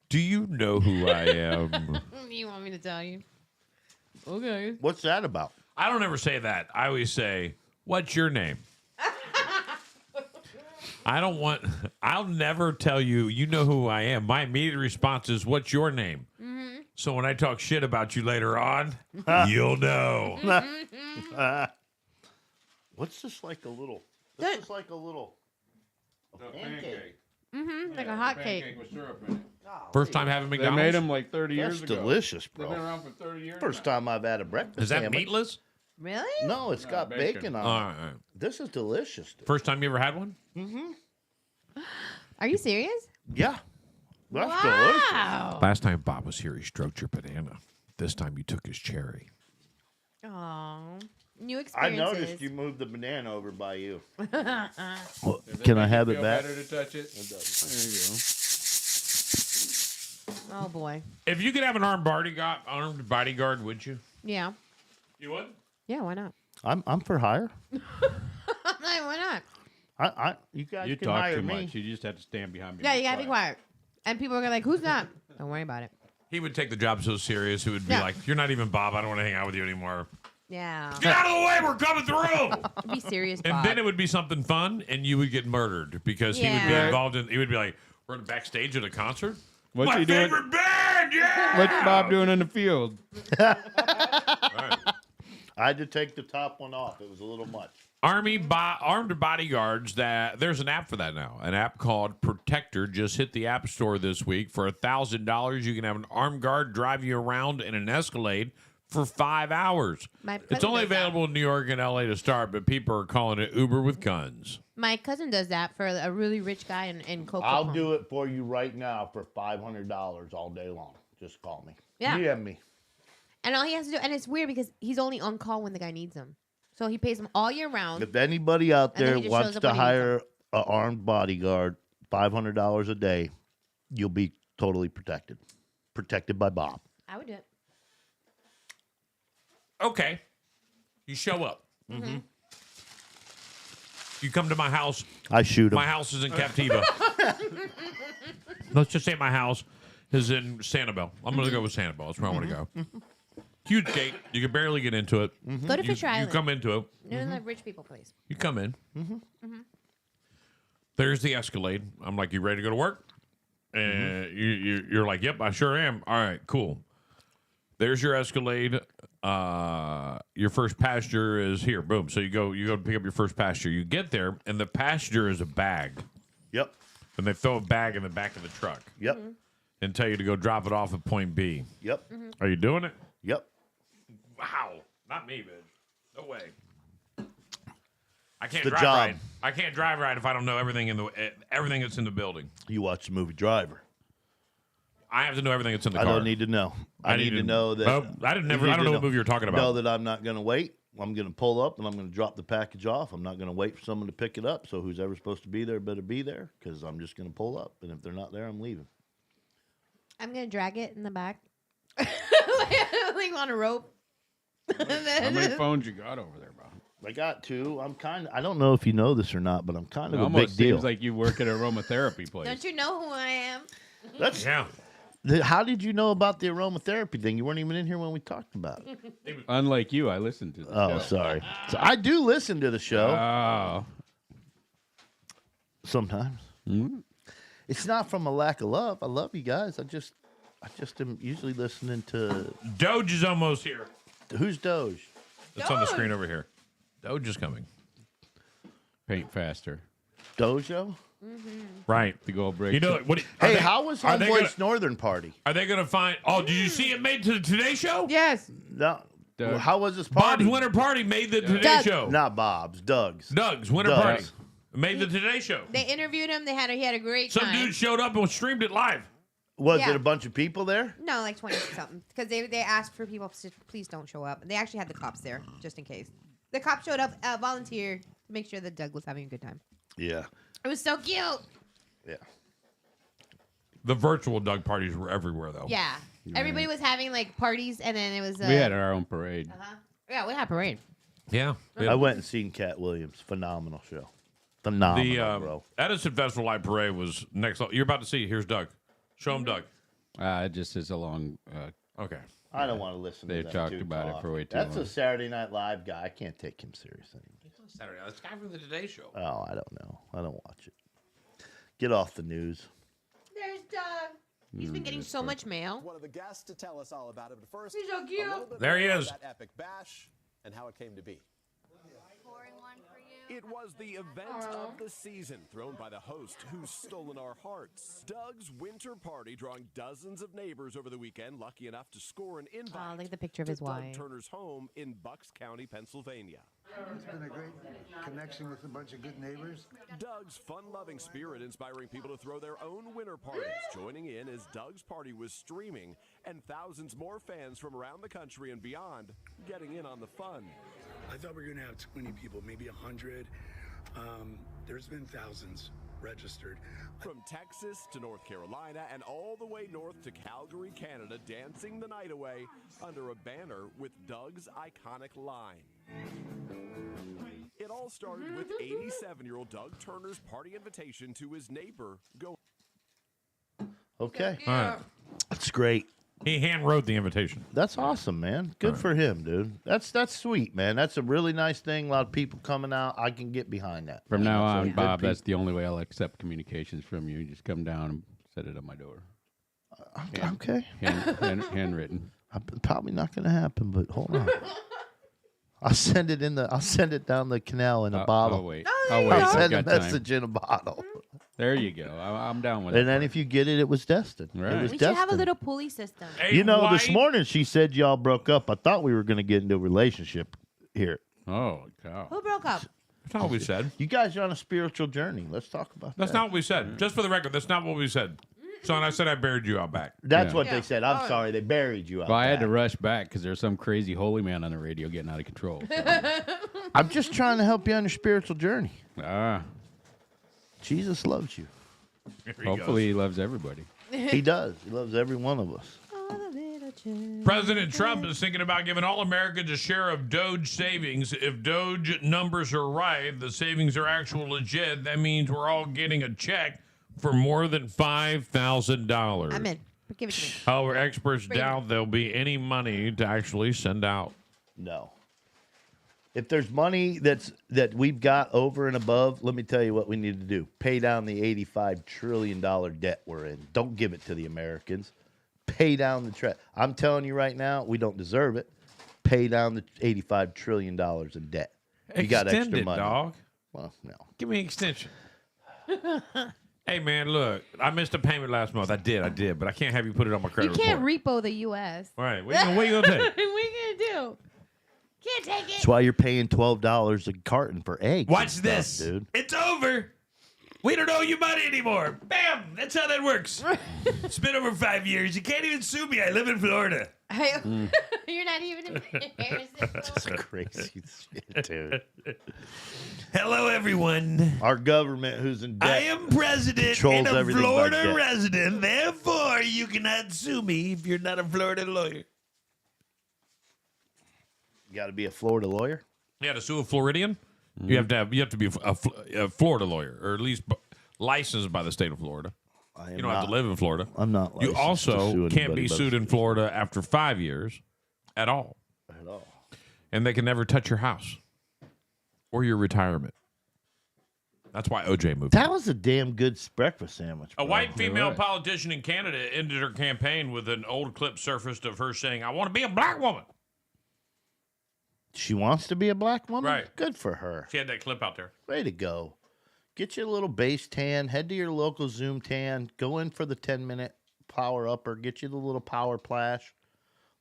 Do you know who I am? You want me to tell you? Okay. What's that about? I don't ever say that. I always say, what's your name? I'll never tell you, you know who I am. My immediate response is, what's your name? Mm-hmm. So when I talk shit about you later on, you'll know. What's this like a little? This is like a little pancake. Mm-hmm. Like a hot cake. with syrup in it. First time having They McDonald's? made them like 30 That's years ago. delicious, They've been bro. around for 30 years. First now. time I've had a breakfast Is that sandwich. meatless? Really? No, it's got bacon. bacon All on it. right, all right. This is delicious. Dude. First time you ever had one? Are you serious? Yeah. That's delicious. Wow. Last time Bob was here, he stroked your banana. This time you took his cherry. Oh, new I experiences. noticed you moved the banana over by you. Does it Can I make have you it feel back? Better to touch it. There you Oh boy. If you could have an armed bodyguard, would you? Yeah. You would? Yeah. Why not? I'm for hire. Why not? You go. guys You can talk hire too me. much. You just have to stand behind me. Yeah, and you gotta be quiet. And people are like, "Who's that?" Don't worry about it. He would take the job so serious, he would be Yeah. like, you're not even Bob. I don't want to hang out with you anymore. Yeah. Get out of the way. We're coming through. Be serious, And Bob. then it would be something fun, and you would get murdered because he would be Yeah. involved in. He would be like, "We're in backstage at a concert. What's My he doing? favorite band, yeah." What's Bob doing in the field? Right. I had to take the top one off. It was a little much. Armed bodyguards. There's an app for that now. An app called Protector just hit the App Store this week. For $1,000, you can have an armed guard drive you around in an Escalade for 5 hours. My It's cousin only does that. available in New York and LA to start, but people are calling it Uber with guns. My cousin does that for a really rich guy in Coco. I'll do it for you right now for $500 all day long. Just call me. Yeah. DM me. And all he has to do, and it's weird because he's only on call when the guy needs him. So he pays him all year round. If anybody out And then there he just wants shows up to when he needs hire an armed bodyguard, $500 a day, you'll be totally protected. Protected by Bob. I would do it. Okay. You show up. Mm-hmm. You come to my house. I shoot him. My house is in Captiva. Let's just say my house is in Sanibel. I'm going to go with Sanibel. That's where I want to go. Huge gate. You can barely get into it. Go to You, Fisher you Island. come into it. No, like rich people place. You come in. There's the Escalade. I'm like, you ready to go to work? And you're like, yep, I sure am. All right, cool. There's your Escalade. Your first passenger is here. Boom. So you go pick up your first passenger. You get there, and the passenger is a bag. Yep. And they throw a bag in the back of the truck. Yep. and tell you to go drop it off at point B. Yep. Are you doing it? Yep. Wow. Not me, bitch. No way. I can't the drive job. right. I can't drive right if I don't know everything everything that's in the building. You watch the movie Driver. I have to know everything that's in the I car. don't need to know. I need to know that. Well, I don't know what movie you're talking about. Know that I'm not going to wait. I'm going to pull up and I'm going to drop the package off. I'm not going to wait for someone to pick it up. So who's ever supposed to be there better be there because I'm just going to pull up. And if they're not there, I'm leaving. I'm gonna drag it in the back, like on a rope. How many phones you got over there, bro? I got two. I don't know if you know this or not, but I'm kind of It a almost big deal. seems like you work at an aromatherapy place. Don't you know who I am? That's, Yeah. How did you know about the aromatherapy thing? You weren't even in here when we talked about it. Unlike you, I listened to the Oh, show. sorry. So I do listen to the show Oh. sometimes. Mm. It's not from a lack of love. I love you guys. I just am usually listening to Doge is almost here. who's Doge? It's on the screen over here. Doge is coming. Paint faster. Dojo? Right. The gold break. You know what? Hey, how was are they Homeboy's gonna- Northern Party? Are they going to find? Oh, did you see it made to the Today Show? Yes. No. Doug. How was this Bob's party? Winter Party made the Today Doug. Show. Not Bob's. Doug's. Doug's Winter Doug's. Party made the Today Show. They interviewed him. He had a great Some time. dude showed up and streamed it live. Was Yeah. it a bunch of people there? No, like 20 something. Because they asked for people to please don't show up. They actually had the cops there just in case. The cops showed up, volunteered to make sure that Doug was having a good time. Yeah. It was so cute. Yeah. The virtual Doug parties were everywhere, though. Yeah. Everybody was having like parties, and then it was. We had our own parade. Yeah, we had a parade. Yeah. I went and seen Cat Williams. Phenomenal show. Phenomenal, The bro. Edison Festival Live Parade was next. You're about to see. Here's Doug. Show him Doug. It just is a long. Okay. I don't want to listen They to them talked two about it talk. for way too That's long. a Saturday Night Live guy. I can't take him serious anymore. Saturday. That's guy from the Today Show. Oh, I don't know. I don't watch it. Get off the news. There's Doug. He's been getting so much mail. One of the guests to tell us all about it. But first, He's so cute. a little bit There he more about is. That epic bash and how it came to be. It was the event of the season, thrown by the host who's stolen our hearts. Doug's Winter Party, drawing dozens of neighbors over the weekend, lucky enough to score an invite. Look at the picture of to his wife. Doug Turner's home in Bucks County, Pennsylvania. It's been a great connection with a bunch of good neighbors. Doug's fun-loving spirit inspiring people to throw their own winter parties. Joining in as Doug's party was streaming, and thousands more fans from around the country and beyond getting in on the fun. I thought we were going to have 20 people, maybe 100. There's been thousands registered. From Texas to North Carolina and all the way north to Calgary, Canada, dancing the night away under a banner with Doug's iconic line. It all started with 87-year-old Doug Turner's party invitation to his neighbor. Okay. All right. That's great. He hand wrote the invitation. That's awesome, man. Good for him, dude. That's sweet, man. That's a really nice thing. A lot of people coming out. I can get behind that. From now So on, good Bob, people. that's the only way I'll accept communications from you. Just come down and set it on my door. Okay. Handwritten. Probably not going to happen, but hold on. I'll send it down the canal in a bottle. I'll wait. Oh, I'll there wait. you I'll go. I've send a got time. message in a bottle. There you go. I'm down with it. And then if you get it, it was destined. Right. It was We should have a destined. little pulley system. Hey, You know, this White. morning she said y'all broke up. I thought we were going to get into a relationship here. Oh, cow. Who broke up? That's not what we said. You guys are on a spiritual journey. Let's talk about That's that. not what we said. Just for the record, that's not what we said. Son, I said I buried you out back. That's Yeah. what Yeah. they said. I'm sorry. They buried you out Well, I had to back. rush back because there's some crazy holy man on the radio getting out of control. So. I'm just trying to help you on your spiritual journey. Ah, Jesus loves you. Here he hopefully goes. he loves everybody. He does. He loves every one of us. President Trump is thinking about giving all Americans a share of Doge savings. If Doge numbers are right, the savings are actual legit. That means we're all getting a check for more than $5,000. I'm in. Give it to me. However, experts Bring it. doubt there'll be any money to actually send out. No. If there's money that we've got over and above, let me tell you what we need to do. Pay down the $85 trillion debt we're in. Don't give it to the Americans. Pay down the I'm telling you right now, we don't deserve it. Pay down the $85 trillion in debt. You got Extend extra it, money. dog. Well, no. Give me an extension. Hey, man, look, I missed a payment last month. I did, but I can't have you put it on my credit You can't report. repo the U.S. All right, what are you going to take? What are you gonna do? Can't take it. That's why you're paying $12 a carton for eggs. Watch and stuff, this. dude. It's over. We don't owe you money anymore. Bam! That's how that works. It's been over 5 years. You can't even sue me. I live in Florida. You're not even embarrassed. That's crazy shit, dude. Hello, everyone. Our government, who's in debt, I am president controls and a everything by Florida debt. resident. Therefore, you cannot sue me if you're not a Florida lawyer. You got to be a Florida lawyer. Yeah, to sue a Floridian, you have to be a Florida lawyer, or at least licensed by the state of Florida. You don't have to live in Florida. I'm not You licensed to also sue can't anybody be but sued the in Florida after 5 years at all. At all. And they can never touch your house or your retirement. That's why OJ moved. That was a damn good breakfast sandwich. A bro. white female politician in Canada ended her campaign with an old clip surfaced of her saying, "I want to be a black woman." She wants to be a black woman? Right. Good for her. She had that clip out there. Way to go. Get you a little base tan. Head to your local Zoom tan. Go in for the 10-minute power upper. Get you the little power plash.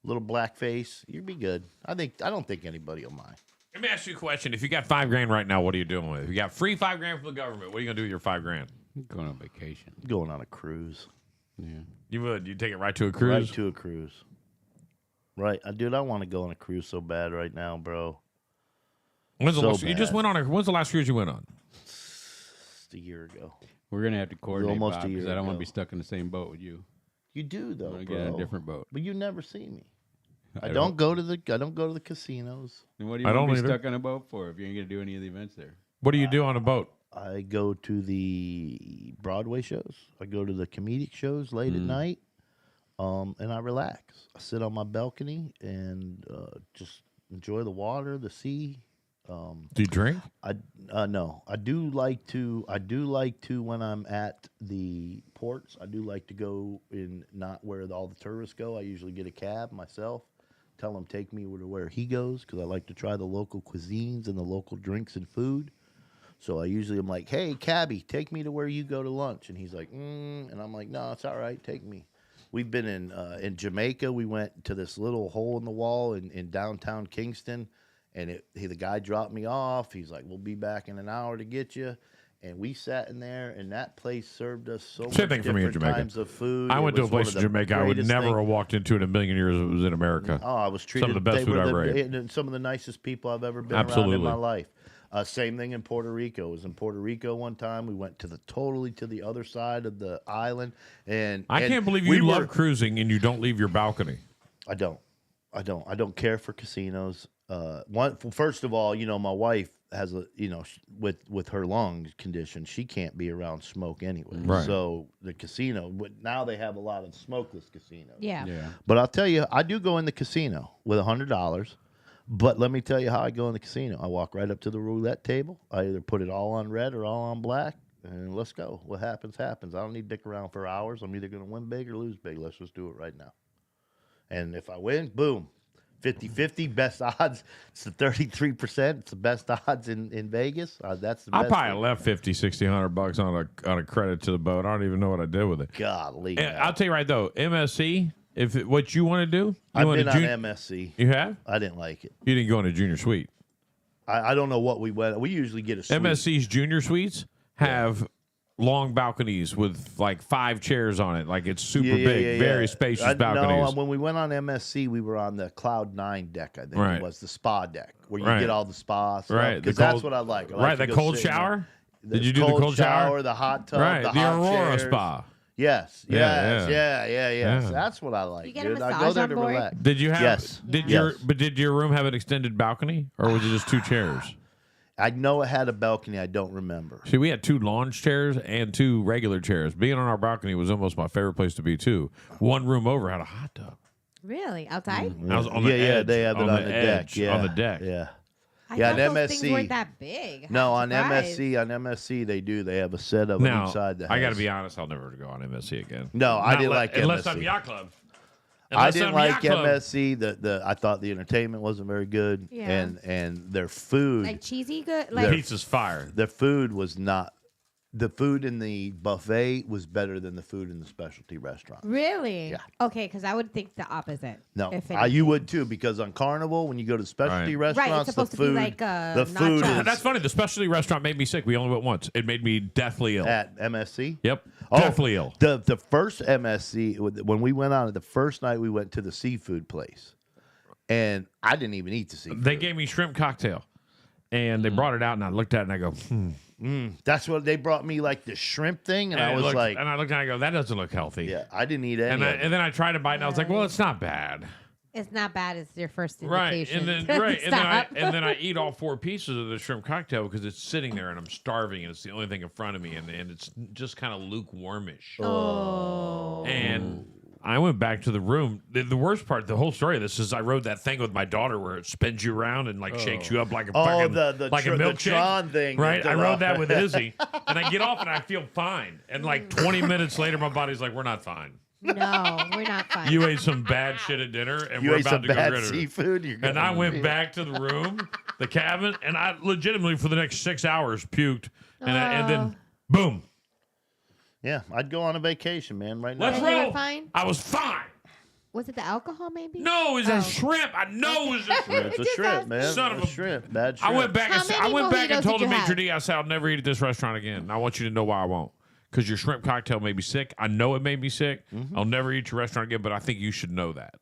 Little black face. You'll be good. I don't think anybody will mind. Let me ask you a question. If you got $5,000 right now, what are you doing with it? If you got free $5,000 from the government, what are you gonna do with your $5,000? Going on vacation. Going on a cruise. Yeah. You would? You take it right to a cruise? Right to a cruise. Right. Dude, I want to go on a cruise so bad right now, bro. When's the So last, you just bad. went on a, when's the last cruise you went on? Just a year ago. We're gonna have to coordinate, almost Bob, a year because I don't want ago. to be stuck in the same boat with you. You do though, I'm gonna bro. get on a different boat. But you never see me. I I don't go to the casinos. And what do you I want to don't be either. stuck on a boat for if you ain't gonna do any of the events there? What do you do on a boat? I go to the Broadway shows. I go to the comedic shows late at night, and I relax. I sit on my balcony and just enjoy the water, the sea. Do you drink? No, I do like to when I'm at the ports. I do like to go in not where all the tourists go. I usually get a cab myself. Tell him take me to where he goes because I like to try the local cuisines and the local drinks and food. So I usually am like, hey, cabbie, take me to where you go to lunch. And he's like, and I'm like, no, it's all right. Take me. We've been in Jamaica. We went to this little hole in the wall in downtown Kingston. And the guy dropped me off. He's like, we'll be back in an hour to get you. And we sat in there, and that place served us so Same much thing for me in different Jamaica. times of food. I It went to a was one place of in the Jamaica I would greatest never things. have walked into in a million years if it was in America. Oh, I was treated. Some of the best they food were I ever ate. and some of the nicest people I've ever been around Absolutely. in my life. Same thing in Puerto Rico. I was in Puerto Rico one time. We went to the other side of the island, and I can't believe you love cruising and you don't leave your balcony. I don't care for casinos. First of all, my wife has with her lung condition, she can't be around smoke anyway. Right. So the casino, but now they have a lot of smokeless casinos. Yeah. But I'll tell you, I do go in the casino with $100. But let me tell you how I go in the casino. I walk right up to the roulette table. I either put it all on red or all on black, and let's go. What happens, happens. I don't need to dick around for hours. I'm either going to win big or lose big. Let's just do it right now. And if I win, boom, 50-50, best odds. It's the 33%. It's the best odds in Vegas. That's the I best. probably left $50, $60, $100 on a credit to the boat. I don't even know what I did with it. Golly. And I'll tell you right though, MSC. What you want to do? I've been on MSC. You have? I didn't like it. You didn't go in a junior suite. I don't know what we went. We usually get a suite. MSC's junior suites have long balconies with like 5 chairs on it. Like it's super big, very spacious balconies. No, when we went on MSC, we were on the Cloud 9 deck, I think Right. it was, the spa deck, where you Right. get all the spa stuff. Right, the Because that's cold- what I like. I like right, to the go cold sit in shower? the Did you do the cold shower? The hot tub, Right, the the hot Aurora chairs. Spa. Yes, Yeah, yes. Yeah. That's what I like, You get a dude. I go massage there on to board? relax. Did you have? Yes. Did your room have an extended balcony, or was it just 2 chairs? I know it had a balcony. I don't remember. See, we had 2 lounge chairs and 2 regular chairs. Being on our balcony was almost my favorite place to be too. One room over had a hot tub. Really? Outside? I was on the edge, they have it on the deck. edge, Yeah, on the deck. Yeah. I Yeah, thought and those things MSC weren't that big. No, I'm on surprised. MSC they do. They have a set of Now, each side. That I got to has- be honest. I'll never go on MSC again. No, I didn't like unless MSC. I'm yacht club. I Unless didn't I'm like yacht club. MSC. I thought the entertainment wasn't very good, Yeah. and their food, Like cheesy good? Their- Like Pizza's fire. their food was not the food in the buffet was better than the food in the specialty restaurant. Really? Yeah. Okay, because I would think the opposite. No, if you anything. would too, because on Carnival, when you go to specialty Right. Right, restaurants, it's supposed the to be food, like the food nachos. is That's funny. The specialty restaurant made me sick. We only went once. It made me deathly ill. at MSC. Yep. Oh, Deathly ill. The first MSC, when we went on it, the first night we went to the seafood place, and I didn't even eat the seafood. They gave me shrimp cocktail, and they brought it out, and I looked at it, and I go, That's what they brought me, like the shrimp thing, and I was like, and I looked at it, and I go, that doesn't look healthy. yeah, I didn't eat any. And, of it. and then I tried to bite, and I was like, well, it's not bad. It's not bad. It's your first Right, indication. and then Stop. and then I eat all 4 pieces of the shrimp cocktail because it's sitting there and I'm starving and it's the only thing in front of me and it's just kind of lukewarmish. Oh. And I went back to the room. The worst part, the whole story of this is I rode that thing with my daughter where it spins you around and like shakes you up like a fucking like a the milkshake. Tron thing. Right, that I they're rode off. that with Izzy, and I get off and I feel fine. And like 20 minutes later, my body's like, "We're not fine. No, we're not fine. You ate some bad shit at dinner, and You we're ate about some to go bad get her." seafood. You're And I gonna went be- back to the room, the cabin, and I legitimately for the next 6 hours puked, and then boom, Yeah, I'd go on a vacation, man. Right now. let's And you were roll. fine? I was fine. Was it the alcohol, maybe? No, it was a shrimp. I know it was a shrimp. It's a Just shrimp, ask- man. Son of A a- shrimp. Bad shrimp. I went back. How And, I many went back mojitos and told did the you maitre have? d', I said, "I'll never eat at this restaurant again." And I want you to know why I won't. Because your shrimp cocktail made me sick. I know it made me sick. I'll never eat your restaurant again, but I think you should know that.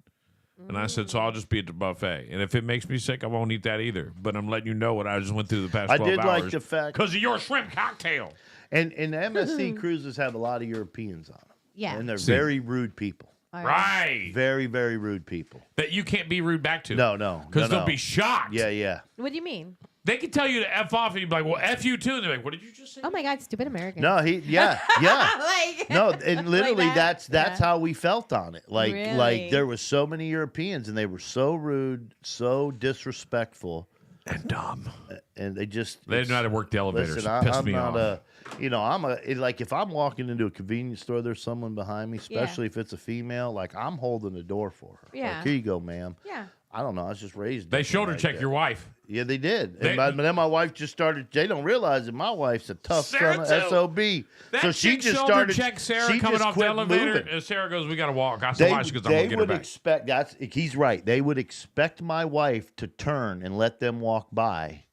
And I said, so I'll just be at the buffet. And if it makes me sick, I won't eat that either. But I'm letting you know what I just went through the past 12 I did hours. like the fact, Because of your shrimp cocktail. and the MSC cruises have a lot of Europeans on them. Yeah. And they're very rude people. All Right. Very, very rude people. That you can't be rude back to. No. Because no, they'll be shocked. Yeah, yeah. What do you mean? They can tell you to F off and you'd be like, well, F you too. And they're like, what did you just say? Oh my God, stupid American. No, yeah. like No, and literally Like that? that's Yeah. how we felt on it. Like Really? there was so many Europeans and they were so rude, so disrespectful, And dumb. and they just They didn't know how to work the elevators. Listen, It pissed I'm me not off. like if I'm walking into a convenience store, there's someone behind me, especially if it's a female. Like I'm holding the door for her. Yeah. Like, here you go, ma'am. Yeah. I don't know. I was just raised. They different shoulder like check that. your wife. Yeah, they did. They- But then my wife just started. They don't realize that my wife's a tough Sarah son of too. SOB. That So she chick just shoulder started. check Sarah she coming just off the quit elevator. moving. And Sarah goes, we got to walk. I said, why? She goes, I'm going They to get her would back. expect he's right. They would expect my wife to turn and let them walk by,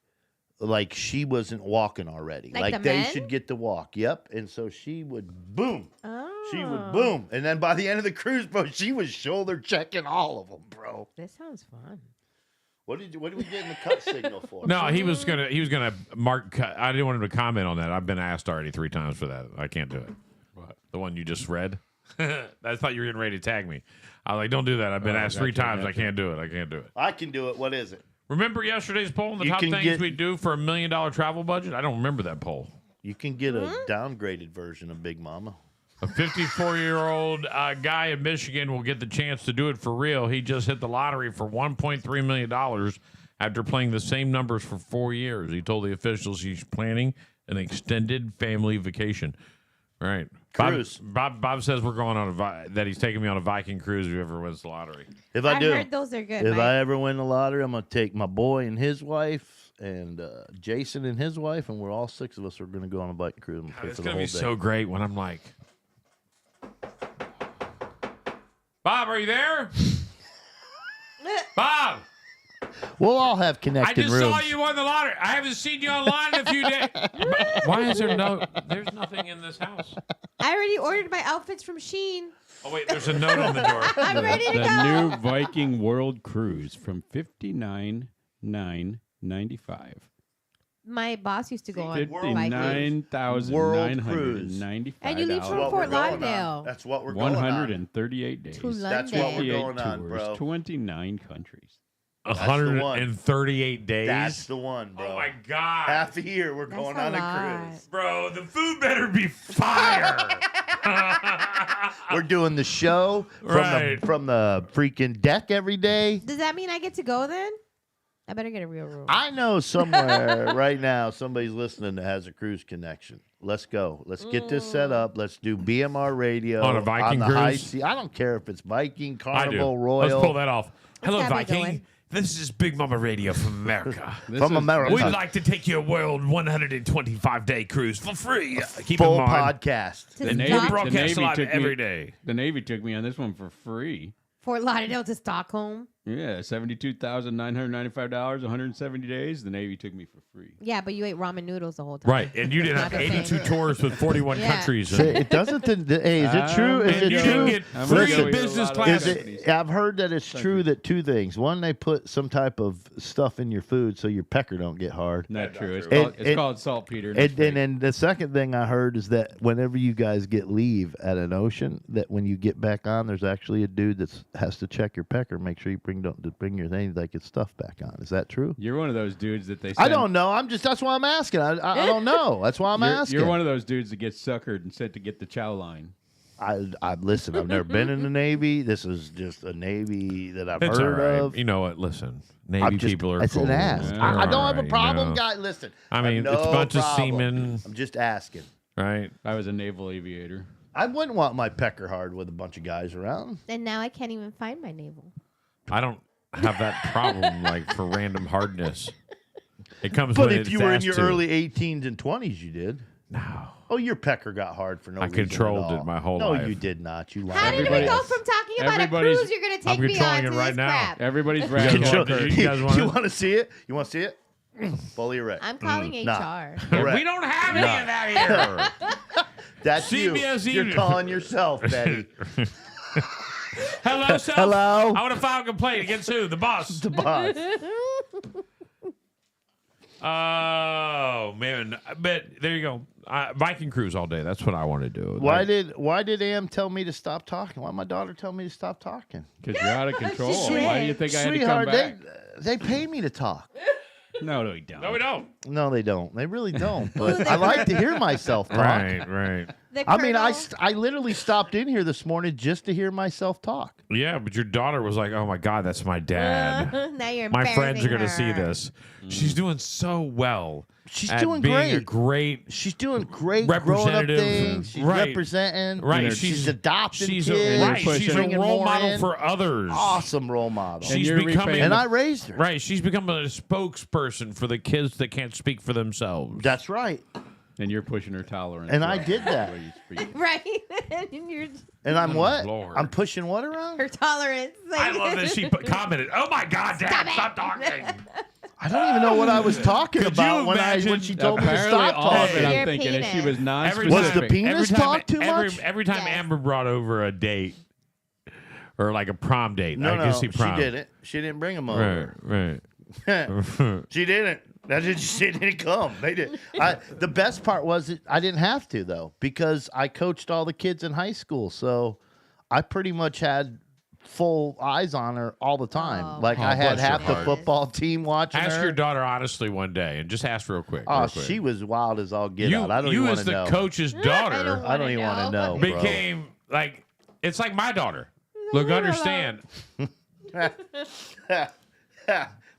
like she wasn't walking already. Like the they men? should get to walk. Yep. And so she would boom. Oh. She would boom, and then by the end of the cruise, bro, she was shoulder checking all of them, bro. This sounds fun. What did we get in the cut signal for? No, he was gonna mark. I didn't want him to comment on that. I've been asked already 3 times for that. I can't do it. What? The one you just read? I thought you were getting ready to tag me. I was like, don't do that. I've been asked 3 times. I can't do it. I can't do it. I can do it. What is it? Remember yesterday's poll? The You top can things get- we do for $1 million travel budget. I don't remember that poll. You can get a downgraded version of Big Mama. A 54-year-old guy in Michigan will get the chance to do it for real. He just hit the lottery for $1.3 million after playing the same numbers for 4 years. He told the officials he's planning an extended family vacation. All right. Cruise. Bob says we're going on that he's taking me on a Viking cruise if he ever wins the lottery. If I do, heard those are good. if Mike. I ever win the lottery, I'm gonna take my boy and his wife, and Jason and his wife, and we're all 6 of us are gonna go on a bike cruise. And pay It's for the going to whole be day. so great when I'm like, Bob, are you there? Bob, We'll all have I connected just rooms. saw you won the lottery. I haven't seen you online in a few days. Why is there there's nothing in this house. I already ordered my outfits from Shein. Oh, wait, there's a note on the door. I'm ready to The go. new Viking World Cruise from $59,995. My boss used to go on Viking. $59,995. And you leave That's from what Fort we're going on. Lauderdale. That's what we're going on. 138 days. To London. That's what we're 58 going on, tours, bro. 29 countries. That's the one. 138 days. That's the one, bro. Oh, my God. Half a year we're That's going a on a lot. cruise. Bro, the food better be fire. We're doing the show Right. from the freaking deck every day. Does that mean I get to go then? I better get a real room. I know somewhere right now somebody's listening that has a cruise connection. Let's go. Let's get this set up. Let's do BMR radio On a Viking the high cruise? sea. I don't care if it's Viking, I do. Carnival, Royal. Let's pull that off. Hello, gotta be Viking. going. This is Big Mama Radio from America. From America. We'd like to take you a world 125-day cruise for free. Keep Full in mind, podcast. To The stop Navy, the broadcast Navy live took every me, day. The Navy took me on this one for free. Fort Lauderdale to Stockholm. Yeah, $72,995, 170 days. The Navy took me for free. Yeah, but you ate ramen noodles the whole time. Right, and you did Not have the 82 same. tours with 41 Yeah. countries. Say, it doesn't. Hey, is it true? Is And it you true? didn't get I'm free gonna go eat a business lot of class. Is it, I've heard that it's true that two things. One, they put some type of stuff in your food so your pecker don't get hard. Not true. It's true. called, And- called saltpeter. And the second thing I heard is that whenever you guys get leave at an ocean, that when you get back on, there's actually a dude that has to check your pecker, make sure you bring your thing like it's stuff back on. Is that true? You're one of those dudes that they I send, don't know. That's why I'm asking. I don't know. That's why I'm asking. You're one of those dudes that gets suckered and sent to get the chow line. I listen. I've never been in the Navy. This is just a Navy that I've It's all heard right. of. You know what? Listen, Navy I'm just, people are it's cool. an ass. They're I don't all have a right, problem, you know. guy. Listen. I have mean, no it's a bunch problem. of seamen, I'm just asking. right? I was a naval aviator. I wouldn't want my pecker hard with a bunch of guys around. And now I can't even find my navel. I don't have that problem like for random hardness. It comes But when if it's you were in asked your to. early 18s and 20s, you did. No. Oh, your pecker got hard for no I reason controlled at all. it my whole no, life. you did not. You lied. How did we Everybody- go from talking about a everybody's- cruise you're going to I'm take me on controlling to it this right now. crap? Everybody's guys ragging want on to- her. you guys want you to? want to see it? You want to see it? Fully erect. I'm calling Nah. HR. Correct. We don't have any of that here. That's CBS you. You're Evening. calling yourself, Betty. Hello, self. Hello? I want to file a complaint against who? The boss. The boss. Oh man, but there you go. Viking cruise all day. That's what I want to do. Why did Am tell me to stop talking? Why my daughter tell me to stop talking? Because you're out of control. Shit. Why do you think I had to come Sweetheart, back? they pay me to talk. No, we don't. No, we don't. No, they don't. They really don't. But I like to hear myself talk. Right. The I mean, Colonel- I literally stopped in here this morning just to hear myself talk. Yeah, but your daughter was like, "Oh my God, that's my dad." now you're My friends are going to see embarrassing her. this. She's doing so well. She's at doing being great. a great. She's doing great growing up Representative. things. She's Right. representing. Right, She's adopting She's kids. a, right. She's a bringing role more model in. for others. Awesome role model. And She's you're becoming, repaying And I raised her. right. She's becoming a spokesperson for the kids that can't speak for themselves. That's right. And you're pushing her tolerance. And I up did that. the way you speak. Right. and you're, And I'm what? Lord. I'm pushing what around? her tolerance. I love that she commented, "Oh my God, Dad, stop talking." I don't even know what I was talking Could you about when imagine- she told me to Apparently, stop all of it, talking. I'm Your thinking, if she penis. was Every non-specific. Was the penis every time, talk too much? Every time Yes. Amber brought over a date or like a prom date, No, I no, guess she she prom. didn't. She didn't bring him over. Right. She didn't. She didn't come. They did. The best part was that I didn't have to though, because I coached all the kids in high school, so I pretty much had full eyes on her all the time. Oh. Like Oh, I had bless your half the heart. football team watching Ask her. your daughter honestly one day, and just ask real quick. Oh, real quick. she was wild as all get out. I don't you even want as to the know. coach's daughter I don't even want to know. bro. became like it's like my daughter. Look, understand?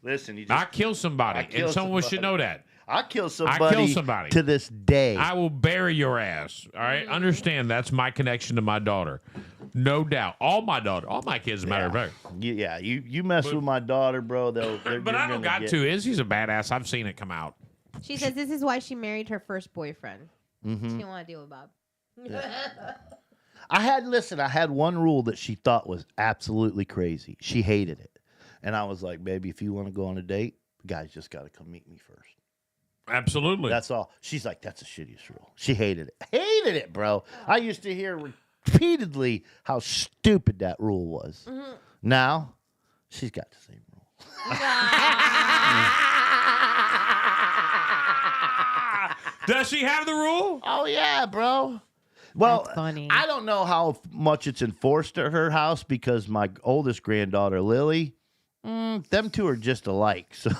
Listen, you just, I kill somebody, I kill and someone should know that. I kill kill somebody. to this day. I will bury your ass. All right, understand? That's my connection to my daughter, no doubt. All my kids, as a matter of fact. You mess with my daughter, bro. But I don't got to. Izzy's a badass. I've seen it come out. She says this is why she married her first boyfriend. Mm-hmm. She didn't want to deal with Bob. I had one rule that she thought was absolutely crazy. She hated it. And I was like, baby, if you want to go on a date, the guy's just got to come meet me first. Absolutely. That's all. She's like, that's the shittiest rule. She hated it. Hated it, bro. I used to hear repeatedly how stupid that rule was. Mm-hmm. Now, she's got the same rule. Does she have the rule? Oh, yeah, bro. Well, That's funny. I don't know how much it's enforced at her house because my oldest granddaughter, Lily, them two are just alike. So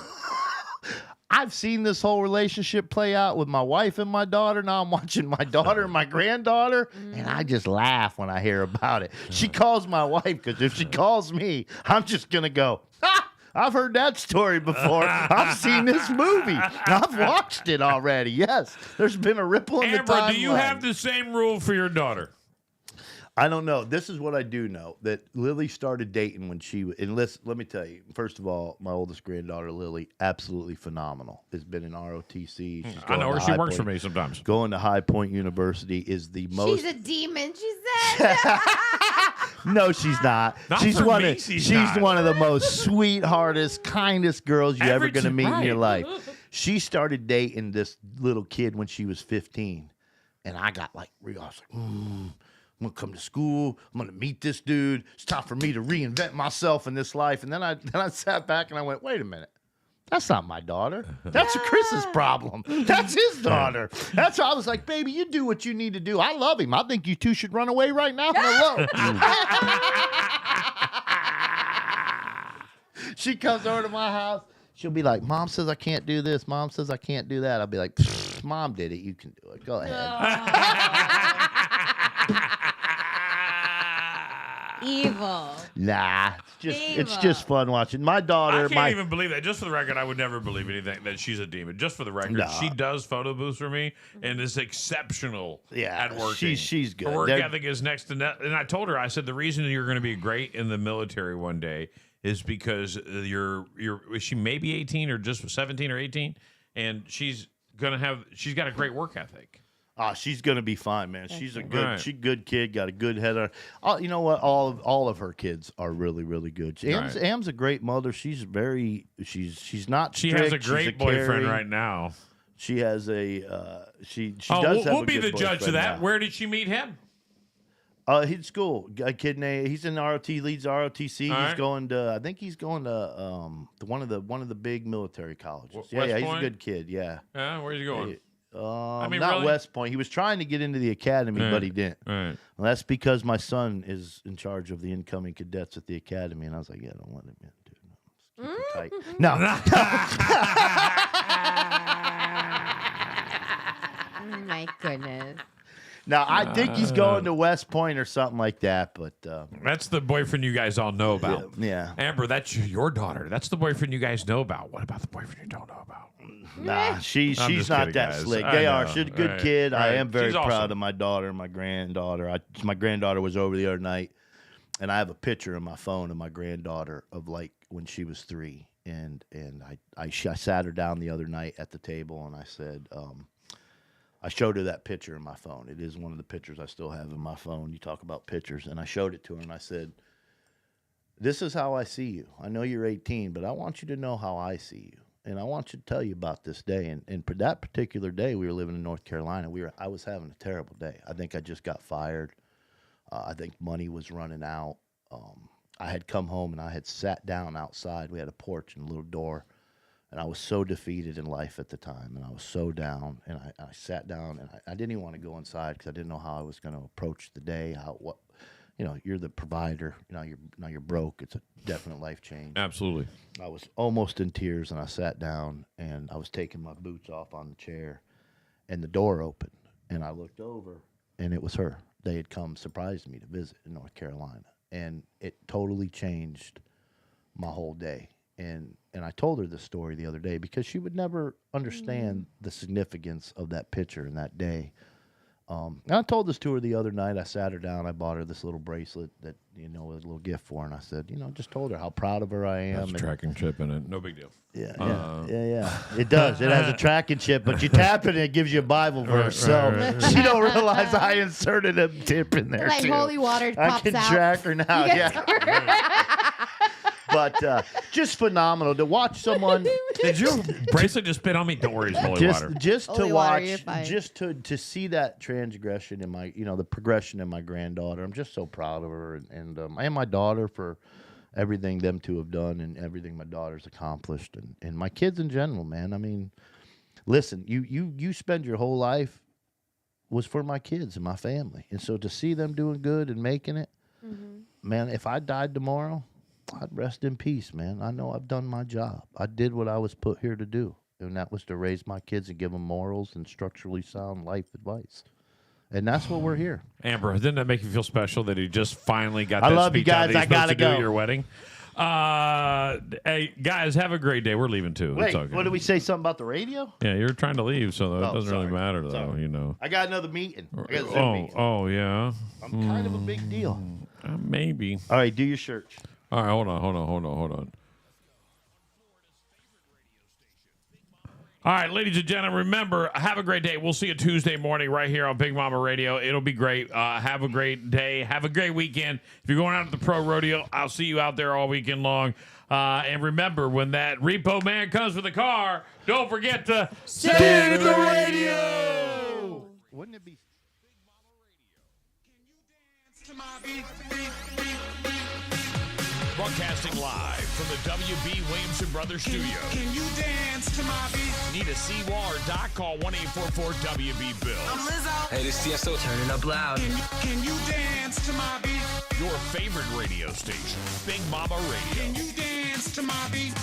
I've seen this whole relationship play out with my wife and my daughter. Now I'm watching my daughter and my granddaughter, and I just laugh when I hear about it. She calls my wife because if she calls me, I'm just going to go, ha! I've heard that story before. I've seen this movie. I've watched it already. Yes, there's been a ripple in the Amber, timeline. do you have the same rule for your daughter? I don't know. This is what I do know, that Lily started dating when she and listen, let me tell you. First of all, my oldest granddaughter Lily, absolutely phenomenal. Has been in ROTC. She's I know her. to She High works for Point- me sometimes. Going to High Point University is the most. She's a demon, she said. No, she's not. Not she's for one me, of she's she's not. one of the most sweetheartest, kindest girls you're ever going to meet in your life. She started dating this little kid when she was 15, and I got like real. I was like, I'm gonna come to school. I'm gonna meet this dude. It's time for me to reinvent myself in this life. And then I sat back and I went, wait a minute. That's not my daughter. That's Chris's problem. That's his daughter. That's why I was like, baby, you do what you need to do. I love him. I think you two should run away right now. Hello. She comes over to my house. She'll be like, Mom says I can't do this. Mom says I can't do that. I'll be like, Mom did it. You can do it. Go ahead. Evil. Nah, it's Evil. just fun watching. My daughter, I can't even believe that. Just for the record, I would never believe anything that she's a demon. Just for the record, No. she does photo booths for me and is exceptional Yeah, at working. she's good. Her work They're- ethic is next to net. And I told her, I said, the reason you're going to be great in the military one day is because is she maybe 18 or just 17 or 18, and she's got a great work ethic. She's gonna be fine, man. She's a good, Right. good kid. Got a good head on. Oh, you know what? All of her kids are really, really good. Am's, Right. Am's a great mother. She's not. She strict. has a She's great boyfriend caring. right now. She has a. She Oh, does have we'll a be the good judge of boyfriend that. now. Where did she meet him? He's school. A kid named. He's in ROT. Leads ROTC. All He's right. going to. I think he's going to one of the big military colleges. West He's Point? a good kid. Yeah. Yeah, where's he going? Not really? West Point. He was trying to get into the academy, but he didn't. Right. Well, that's because my son is in charge of the incoming cadets at the academy, and I was like, "Yeah, don't let him in, dude. No, just keep him tight." No, Oh, my goodness. no, I think he's going to West Point or something like that. But That's the boyfriend you guys all know about. yeah. Amber, that's your daughter. That's the boyfriend you guys know about. What about the boyfriend you don't know about? Nah, she's I'm just not kidding, that guys. slick. I They are. know. She's a good Right, kid. I right. am very She's proud awesome. of my daughter and my granddaughter. My granddaughter was over the other night, and I have a picture on my phone of my granddaughter of like when she was 3, and I sat her down the other night at the table, and I said, I showed her that picture in my phone. It is one of the pictures I still have in my phone. You talk about pictures, and I showed it to her, and I said, "This is how I see you. I know you're 18, but I want you to know how I see you. And I want you to tell you about this day." And for that particular day, we were living in North Carolina. I was having a terrible day. I think I just got fired. I think money was running out. I had come home and I had sat down outside. We had a porch and a little door. And I was so defeated in life at the time. And I was so down. And I sat down and I didn't even want to go inside because I didn't know how I was going to approach the day. You're the provider. Now you're broke. It's a definite life change. Absolutely. I was almost in tears, and I sat down, and I was taking my boots off on the chair, and the door opened, and I looked over, and it was her. They had come surprised me to visit in North Carolina, and it totally changed my whole day. And I told her this story the other day because she would never understand the significance of that picture and that day. And I told this to her the other night. I sat her down. I bought her this little bracelet that, was a little gift for her. And I said, just told her how proud of her I am. That's a and- tracking chip in it. No big deal. Yeah. It does. It has a tracking chip, but you tap it and it gives you a Bible verse. So she don't realize I inserted a tip in there Like too. holy water I pops can out. track her now. You get Yeah. But just phenomenal to watch someone. Did your bracelet just spit on me? Don't worry, it's holy water. Just to Holy water, you're watch, fine. just to see that transgression in my, the progression in my granddaughter. I'm just so proud of her and my daughter for everything them two have done and everything my daughter's accomplished and my kids in general, man. I mean, listen, you spend your whole life was for my kids and my family, and so to see them doing good and making it, man. If I died tomorrow, I'd rest in peace, man. I know I've done my job. I did what I was put here to do, and that was to raise my kids and give them morals and structurally sound life advice. And that's what we're here. Amber, didn't that make you feel special that he just finally got I that love you speech out guys. that I he's supposed gotta to do go. at your wedding? Hey, guys, have a great day. We're leaving too. Wait, It's okay. what did we say? Something about the radio? Yeah, you're trying to leave, so that Oh, doesn't really sorry. matter, though. Sorry. You know. I got another meeting. I got a Zoom meeting. Oh, yeah. I'm kind of a big deal. Maybe. All right, do your search. All right, hold on. All right, ladies and gentlemen, remember, have a great day. We'll see you Tuesday morning right here on Big Mama Radio. It'll be great. Have a great day. Have a great weekend. If you're going out to the pro rodeo, I'll see you out there all weekend long. And remember, when that repo man comes with a car, don't forget to save the radio. Wouldn't it be? Broadcasting live from the WB Williamson Brothers studio. Can you dance to my beat? Need a C-Wall or Doc? Call 1-844-WB-BILL. I'm Lizzo. Hey, this is TSO. Turn it up loud. Can you dance to my beat? Your favorite radio station, Big Mama Radio. Can you dance to my beat?